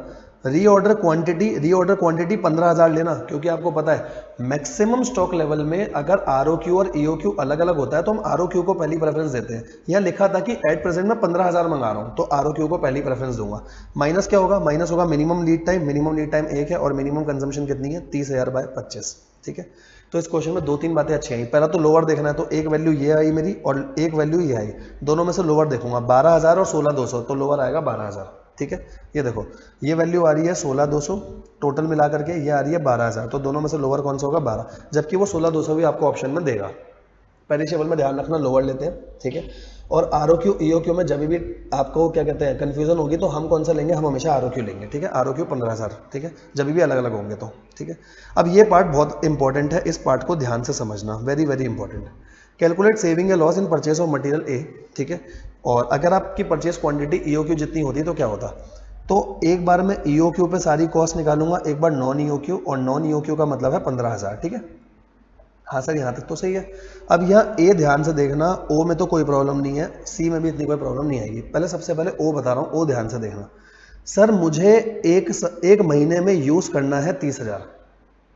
रीऑर्डर क्वांटिटी 15,000 लेना, क्योंकि आपको पता है मैक्सिमम स्टॉक लेवल में अगर ROQ और EOQ अलग अलग होता है तो हम ROQ को पहली प्रेफरेंस देते हैं। यहाँ लिखा था कि एट प्रेजेंट में 15,000 मंगा रहा हूँ, तो ROQ को पहली प्रेफरेंस दूंगा। माइनस क्या होगा, माइनस होगा minimum lead time, minimum lead time 1 है, और मिनिमम कंजम्पशन कितनी है, 30,000 बाय 25, ठीक है। तो इस क्वेश्चन में 2-3 बातें अच्छी आई। पहला तो लोअर देखना है, तो एक वैल्यू ये आई मेरी और एक वैल्यू ये आई, दोनों में से लोअर देखूंगा, 12,000 और 16,200, तो लोअर आएगा 12,000, ठीक है। ये देखो ये वैल्यू आ रही है 16,200, टोटल मिला करके ये आ रही है 12,000, तो दोनों में से लोअर कौन सा होगा, 12, जबकि वो 16,200 भी आपको ऑप्शन में देगा। पेरिशेबल में ध्यान रखना लोअर लेते हैं, ठीक है। और ROQ EOQ में जब भी आपको क्या कहते हैं कंफ्यूजन होगी, तो हम कौन सा लेंगे, हम हमेशा ROQ लेंगे, ठीक है। ROQ 15,000, ठीक है, जब भी अलग अलग होंगे तो, ठीक है। अब ये पार्ट बहुत इंपॉर्टेंट है, इस पार्ट को ध्यान से समझना, very very important. Calculate saving या loss in purchase of material A, ठीक है। और अगर आपकी परचेज क्वांटिटी EOQ जितनी होती तो क्या होता, तो एक बार मैं EOQ पे सारी कॉस्ट निकालूंगा, एक बार नॉन EOQ, और नॉन EOQ का मतलब है 15,000, ठीक है। हाँ सर यहाँ तक तो सही है। अब यहाँ ए ध्यान से देखना, ओ में तो कोई प्रॉब्लम नहीं है, सी में भी इतनी कोई प्रॉब्लम नहीं आएगी। पहले सबसे पहले ओ बता रहा हूँ, ओ ध्यान से देखना। सर मुझे एक महीने में यूज़ करना है 30,000,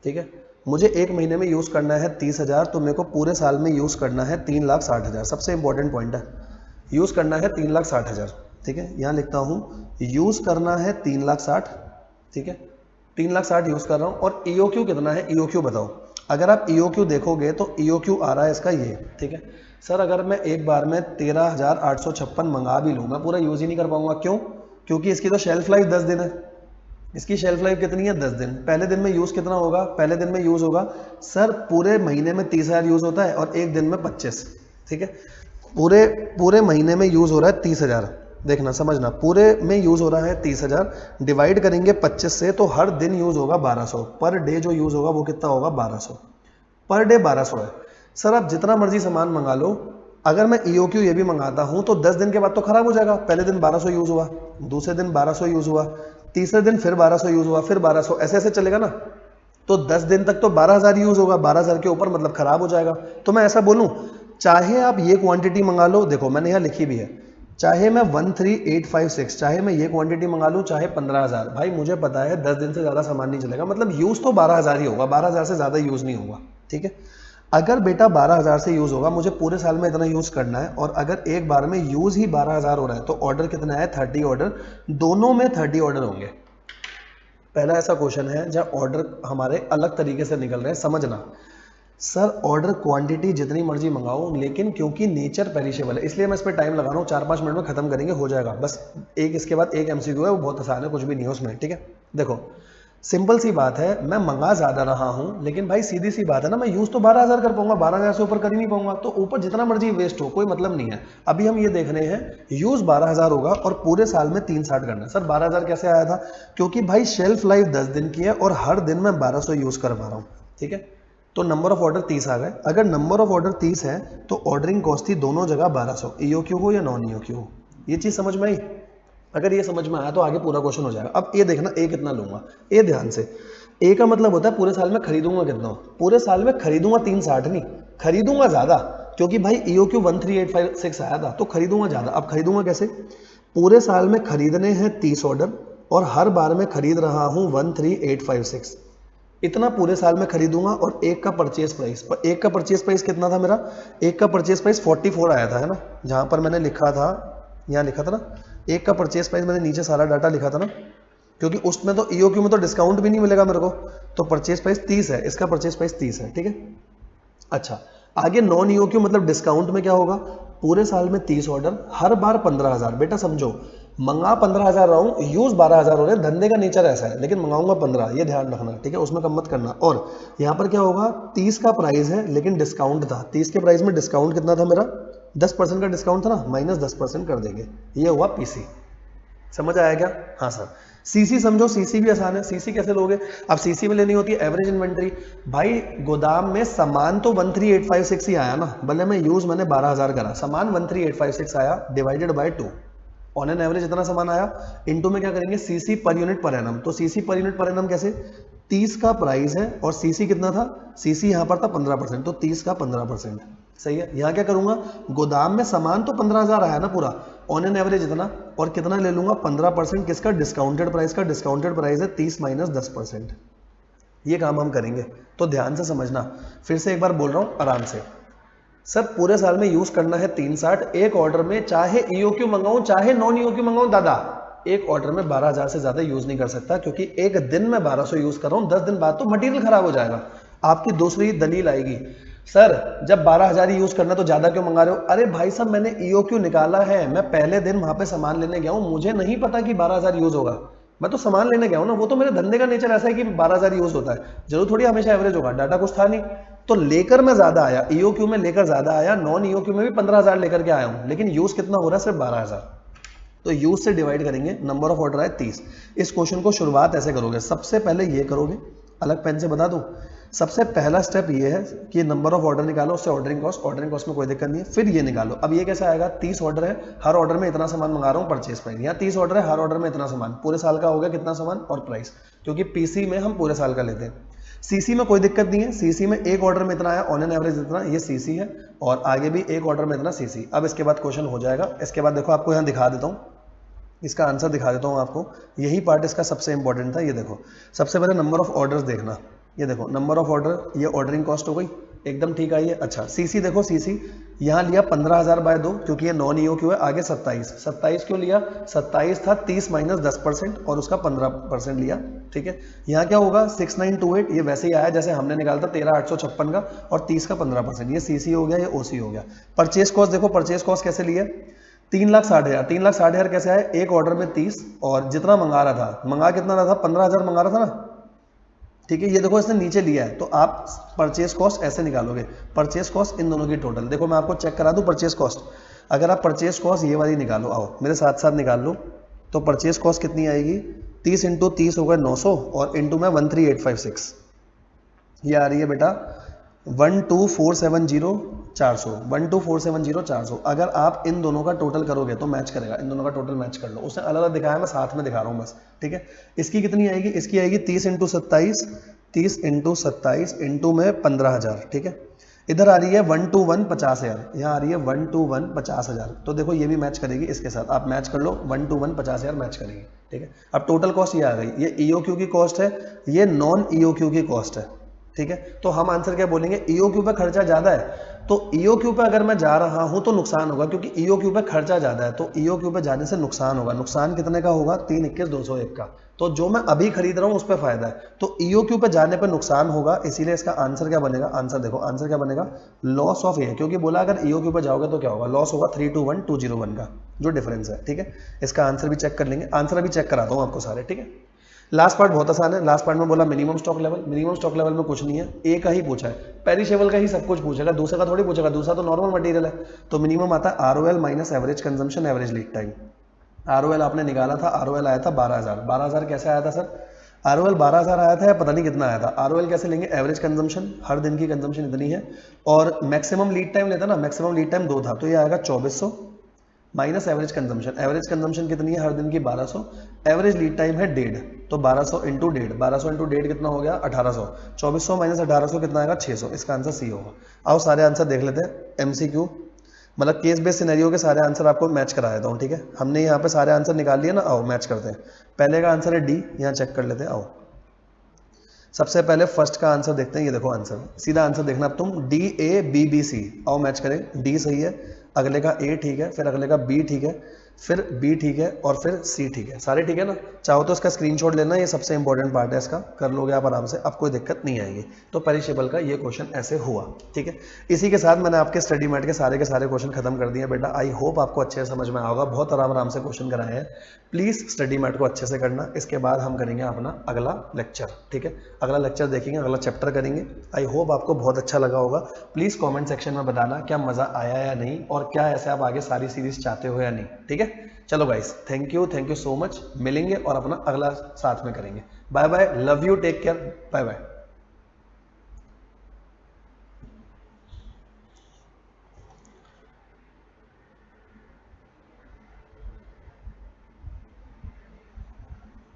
ठीक है। मुझे एक महीने में यूज़ करना है 30,000, तो मेरे को पूरे साल में यूज़ करना है 3,60,000। सबसे इंपॉर्टेंट पॉइंट है, यूज़ करना है 3,60,000, ठीक है। यहाँ लिखता हूँ यूज़ करना है 3,60,000, ठीक है, 3,60,000 यूज़ कर रहा हूँ। और EOQ कितना है, EOQ बताओ। अगर आप EOQ देखोगे तो EOQ आ रहा है इसका ये, ठीक है। सर अगर मैं एक बार में 13,856 मंगा भी लूँ, मैं पूरा यूज़ ही नहीं कर पाऊंगा, क्यों, क्योंकि इसकी तो शेल्फ लाइफ 10 दिन है। इसकी शेल्फ लाइफ कितनी है, 10 दिन। पहले दिन में यूज़ कितना होगा, पहले दिन में यूज़ होगा, सर पूरे महीने में 30,000 यूज़ होता है, और एक दिन में 25, ठीक है। पूरे महीने में यूज़ हो रहा है 30,000, देखना समझना, पूरे में यूज़ हो रहा है 30,000, डिवाइड करेंगे 25 से, तो हर दिन यूज़ होगा 1200, पर डे जो यूज़ होगा वो कितना होगा, 1200 पर डे 1200 है। सर आप जितना मर्जी सामान मंगा लो, अगर मैं EOQ ये भी मंगाता हूं तो 10 दिन के बाद तो खराब हो जाएगा। पहले दिन 1200 यूज हुआ, दूसरे दिन 1200 यूज हुआ, तीसरे दिन फिर 1200 यूज हुआ, फिर 1200, ऐसे ऐसे चलेगा ना। तो 10 दिन तक तो 12,000 यूज होगा, 12,000 के ऊपर मतलब खराब हो जाएगा। तो मैं ऐसा बोलूं, चाहे आप ये क्वांटिटी मंगा लो, देखो मैंने यहाँ लिखी भी है, चाहे मैं 13856, चाहे मैं ये क्वांटिटी मंगा लूं, चाहे 15,000, भाई मुझे पता है 10 दिन से ज्यादा सामान नहीं चलेगा, मतलब यूज तो 12,000 ही होगा, 12,000 से ज्यादा यूज नहीं होगा। ठीक है, अगर बेटा 12,000 से यूज होगा, मुझे पूरे साल में इतना यूज करना है, और अगर एक बार में यूज ही 12,000 हो रहा है, तो ऑर्डर कितना है, 30 ऑर्डर, दोनों में 30 ऑर्डर होंगे। पहला ऐसा क्वेश्चन है जहां ऑर्डर हमारे अलग तरीके से निकल रहे हैं, समझना। सर ऑर्डर क्वांटिटी जितनी मर्जी मंगाओ, लेकिन क्योंकि नेचर पेरिशेबल है, इसलिए मैं इस पर टाइम लगा रहा हूँ, 4-5 मिनट में खत्म करेंगे, हो जाएगा बस। एक इसके बाद एक MCQ है, वो बहुत आसान है, कुछ भी नहीं है उसमें। ठीक है, देखो सिंपल सी बात है, मैं मंगा ज्यादा रहा हूं, लेकिन भाई सीधी सी बात है ना, मैं यूज तो 12,000 कर पाऊंगा, 12,000 से ऊपर कर ही नहीं पाऊंगा, तो ऊपर जितना मर्जी वेस्ट हो कोई मतलब नहीं है। अभी हम ये देख रहे हैं यूज 12,000 होगा और पूरे साल में 360 करना है। सर 12,000 कैसे आया था, क्योंकि भाई शेल्फ लाइफ 10 दिन की है और हर दिन मैं 1200 यूज कर पा रहा हूँ। ठीक है, तो नंबर ऑफ ऑर्डर 30 आ गए। अगर नंबर ऑफ ऑर्डर 30 है तो ऑर्डरिंग कॉस्ट थी दोनों जगह 1200, EOQ हो या नॉन EOQ हो। ये चीज समझ में आई? अगर ये समझ में आया तो आगे पूरा क्वेश्चन हो जाएगा। अब ये देखना, ए कितना लूंगा, ए ध्यान से, ए का मतलब होता है पूरे साल में खरीदूंगा कितना। पूरे साल में खरीदूंगा 360 नहीं, खरीदूंगा ज्यादा, क्योंकि भाई EOQ 13856 आया था, तो खरीदूंगा ज्यादा। अब खरीदूंगा कैसे, पूरे साल में खरीदने हैं 30 ऑर्डर और हर बार में खरीद रहा हूं 13856, इतना पूरे साल में खरीदूंगा। और एक का परचेज प्राइस, एक का परचेज प्राइस कितना था मेरा, एक का परचेज प्राइस 44 आया था, है ना, जहां पर मैंने लिखा था, यहाँ लिखा था ना, एक का परचेज प्राइस, मैंने नीचे सारा डाटा लिखा था ना, क्योंकि उसमें तो EOQ में तो डिस्काउंट भी नहीं मिलेगा मेरे को, तो परचेज प्राइस 30 है, इसका परचेज प्राइस 30 है। ठीक है, अच्छा आगे नॉन EOQ मतलब डिस्काउंट में क्या होगा, पूरे साल में 30 ऑर्डर, हर बार 15,000। बेटा समझो, मंगा 15,000 रहा हूं, यूज 12,000 हो रहे हैं, धंधे का नेचर ऐसा है, लेकिन मंगाऊंगा 15, ये ध्यान रखना। ठीक है, उसमें कम मत करना। और यहाँ पर क्या होगा, 30 का प्राइस है लेकिन डिस्काउंट था, 30 के प्राइस में डिस्काउंट कितना था मेरा, 10% का डिस्काउंट था ना, -10% कर देंगे, ये हुआ PC। समझ आया क्या? हाँ सर। CC समझो, CC भी आसान है। CC कैसे लोगे, अब CC में लेनी होती है एवरेज इन्वेंट्री। भाई गोदाम में सामान तो 13856 ही आया ना, भले मैं यूज मैंने 12,000 करा, सामान 13856 आया, divided by 2, on an average इतना सामान आया, इनटू में क्या करेंगे, CC पर यूनिट पर एनम। तो CC पर यूनिट पर एनम कैसे, 30 का प्राइस है और CC कितना था, CC यहां पर था 15%, तो 30 का 15%। सही है, यहां क्या करूंगा, गोदाम में सामान तो 15,000 आया ना पूरा, ऑन एन एवरेज इतना, और कितना ले लूंगा, 15% किसका, डिस्काउंटेड प्राइस का। डिस्काउंटेड प्राइस है 30 - 10%। ये काम हम करेंगे, तो ध्यान से समझना। फिर से एक बार बोल रहा हूं आराम से। सर पूरे साल में यूज करना है 360, एक ऑर्डर में चाहे EOQ मंगाऊं चाहे नॉन EOQ मंगाऊं, दादा एक ऑर्डर में 12,000 से ज्यादा यूज नहीं कर सकता, क्योंकि एक दिन में 1200 यूज कर रहा हूं, 10 दिन बाद तो मटेरियल खराब हो जाएगा। आपकी दूसरी दलील आएगी, सर जब 12,000 यूज करना तो ज्यादा क्यों मंगा रहे हो। अरे भाई साहब मैंने EOQ निकाला है, मैं पहले दिन वहां पे सामान लेने गया हूं, मुझे नहीं पता कि 12,000 यूज होगा, मैं तो सामान लेने गया हूं ना, वो तो मेरे धंधे का नेचर ऐसा है कि 12,000 यूज होता है, जरूर थोड़ी हमेशा एवरेज होगा, डाटा कुछ था नहीं, तो लेकर मैं ज्यादा आया, EOQ में लेकर ज्यादा आया, नॉन EOQ में भी 15,000 लेकर के आया हूं, लेकिन यूज कितना हो रहा है, सिर्फ 12,000। तो यूज से डिवाइड करेंगे, नंबर ऑफ ऑर्डर है 30। इस क्वेश्चन को शुरुआत ऐसे करोगे, सबसे पहले ये करोगे, अलग पेन से बता दूं, सबसे पहला स्टेप ये है कि नंबर ऑफ ऑर्डर निकालो, उससे ऑर्डरिंग कॉस्ट में कोई दिक्कत नहीं है, फिर ये निकालो। अब ये कैसे आएगा, 30 ऑर्डर है, हर ऑर्डर में इतना सामान मंगा रहा हूं, परचेज प्राइस, यहाँ 30 ऑर्डर है, हर ऑर्डर में इतना सामान, पूरे साल का हो गया कितना सामान और प्राइस, क्योंकि PC में हम पूरे साल का लेते हैं। CC में कोई दिक्कत नहीं है, CC में एक ऑर्डर में इतना है, ऑन एन एवरेज इतना, ये CC है, और आगे भी एक ऑर्डर में इतना CC। अब इसके बाद क्वेश्चन हो जाएगा, इसके बाद देखो आपको यहाँ दिखा देता हूँ, इसका आंसर दिखा देता हूँ आपको, यही पार्ट इसका सबसे इंपॉर्टेंट था। ये देखो, सबसे पहले नंबर ऑफ ऑर्डर्स देखना, ये देखो नंबर ऑफ ऑर्डर, ये ऑर्डरिंग कॉस्ट हो गई, एकदम ठीक आई है। अच्छा CC देखो, CC यहाँ लिया 15,000 बाय 2, क्योंकि ये नॉन EOQ है, आगे 27 क्यों लिया, 27 था, 30 - 10% और उसका 15% लिया। ठीक है, यहाँ क्या होगा, 6928, ये वैसे ही आया जैसे हमने निकाला था 13,856 का, और 30 का 15%, ये CC हो गया, ये OC हो गया। परचेज कॉस्ट देखो, परचेज कॉस्ट कैसे लिया, 3,60,000, 3,60,000 कैसे आए, एक ऑर्डर में 30 और जितना मंगा रहा था, मंगा कितना रहा था, 15,000 मंगा रहा था ना। ठीक है, ये देखो इसने नीचे लिया है, तो आप परचेज कॉस्ट ऐसे निकालोगे, परचेज कॉस्ट इन दोनों की टोटल। देखो मैं आपको चेक करा दूं परचेज कॉस्ट, अगर आप परचेज कॉस्ट ये वाली निकालो, आओ मेरे साथ साथ निकाल लो, तो परचेज कॉस्ट कितनी आएगी, 30 × 30 होगा 900, और इंटू में 13856, ये आ रही है बेटा 12470 400, 12470 400। अगर आप इन दोनों का टोटल करोगे तो मैच करेगा, इन दोनों का टोटल मैच कर लो। उसने अलग अलग दिखाया, मैं साथ में दिखा रहा हूँ बस, ठीक है। इसकी कितनी आएगी, इसकी आएगी 30 × 27, 30 × 27 इंटू में 15,000, ठीक है। इधर आ रही है 1 to 1 50,000, यहाँ आ रही है 1 to 1 50,000। तो देखो ये भी मैच करेगी इसके साथ, आप मैच कर लो, 1 to 1 50,000 मैच करेगी, ठीक है। अब टोटल कॉस्ट ये आ गई, ये ईओक्यू की कॉस्ट है, ये नॉन ईओक्यू की कॉस्ट है, ठीक है। तो हम आंसर क्या बोलेंगे, ईओक्यू पे खर्चा ज्यादा है, तो ईओक्यू पे अगर मैं जा रहा हूं तो नुकसान होगा, क्योंकि ईओक्यू पे खर्चा ज्यादा है, तो ईओक्यू पे जाने से नुकसान होगा। नुकसान कितने का होगा, 3 × 21 201 का। तो जो मैं अभी खरीद रहा हूं उस पर फायदा है, तो ईओक्यू पे जाने पे नुकसान होगा, इसीलिए इसका आंसर क्या बनेगा, आंसर देखो, आंसर क्या बनेगा, लॉस ऑफ ए, क्योंकि बोला अगर ईओक्यू पे जाओगे तो क्या होगा, लॉस होगा 321,201 का, जो डिफरेंस है, ठीक है। इसका आंसर भी चेक कर लेंगे, आंसर अभी चेक कराता हूं आपको सारे, ठीक है। लास्ट पार्ट बहुत आसान है, लास्ट पार्ट में बोला minimum stock level, minimum stock level में कुछ नहीं है, ए का ही पूछा है, पेरिशेबल का ही सब कुछ पूछेगा, दूसरे का थोड़ी पूछेगा, दूसरा तो नॉर्मल मटेरियल है। तो मिनिमम आता है ROL minus average consumption average lead time. ROL आपने निकाला था, आरओएल आया था 12,000, 12,000 कैसे आया था सर, आरओएल 12,000 आया था या पता नहीं कितना आया था। आरओएल कैसे लेंगे, एवरेज कंजम्पशन, हर दिन की कंजम्पशन इतनी है, और मैक्सिमम लीड टाइम लेता ना, मैक्सिमम लीड टाइम 2 था, तो ये आएगा 2400 minus average consumption, average consumption कितनी है हर दिन की 1200, एवरेज लीड टाइम है 1.5, तो 1200 इंटू 1.5, 1200 इंटू 1.5 कितना हो गया 1800, 2400 माइनस 1800 कितना आएगा 600, इसका आंसर सी होगा। आओ सारे आंसर देख लेते हैं, एमसीक्यू मतलब केस बेस्ड सिनेरियो के सारे आंसर आपको मैच करा देता हूँ, ठीक है। हमने यहाँ पे सारे आंसर निकाल लिए ना, आओ मैच करते हैं। पहले का आंसर है डी, यहाँ चेक कर लेते हैं, आओ सबसे पहले फर्स्ट का आंसर देखते हैं, ये देखो आंसर, सीधा आंसर देखना अब तुम, DABBC, आओ मैच करें, डी सही है, अगले का ए ठीक है, फिर अगले का बी ठीक है, फिर बी ठीक है, और फिर सी ठीक है, सारे ठीक है ना। चाहो तो इसका स्क्रीनशॉट लेना, ये सबसे इंपॉर्टेंट पार्ट है, इसका कर लोगे आप आराम से, अब कोई दिक्कत नहीं आएगी। तो पेरिशेबल का ये क्वेश्चन ऐसे हुआ, ठीक है। इसी के साथ मैंने आपके स्टडी मैट के सारे क्वेश्चन खत्म कर दिए बेटा। आई होप आपको अच्छे से समझ में आएगा, बहुत आराम से क्वेश्चन कराए हैं। प्लीज स्टडी मैट को अच्छे से करना, इसके बाद हम करेंगे अपना अगला लेक्चर, ठीक है। अगला लेक्चर देखेंगे, अगला चैप्टर करेंगे। आई होप आपको बहुत अच्छा लगा होगा। प्लीज कमेंट सेक्शन में बताना क्या मजा आया या नहीं, और क्या ऐसे आप आगे सारी सीरीज चाहते हो या नहीं, ठीक है। चलो guys, thank you so much, मिलेंगे और अपना अगला साथ में करेंगे। Bye bye, love you, take care, bye bye.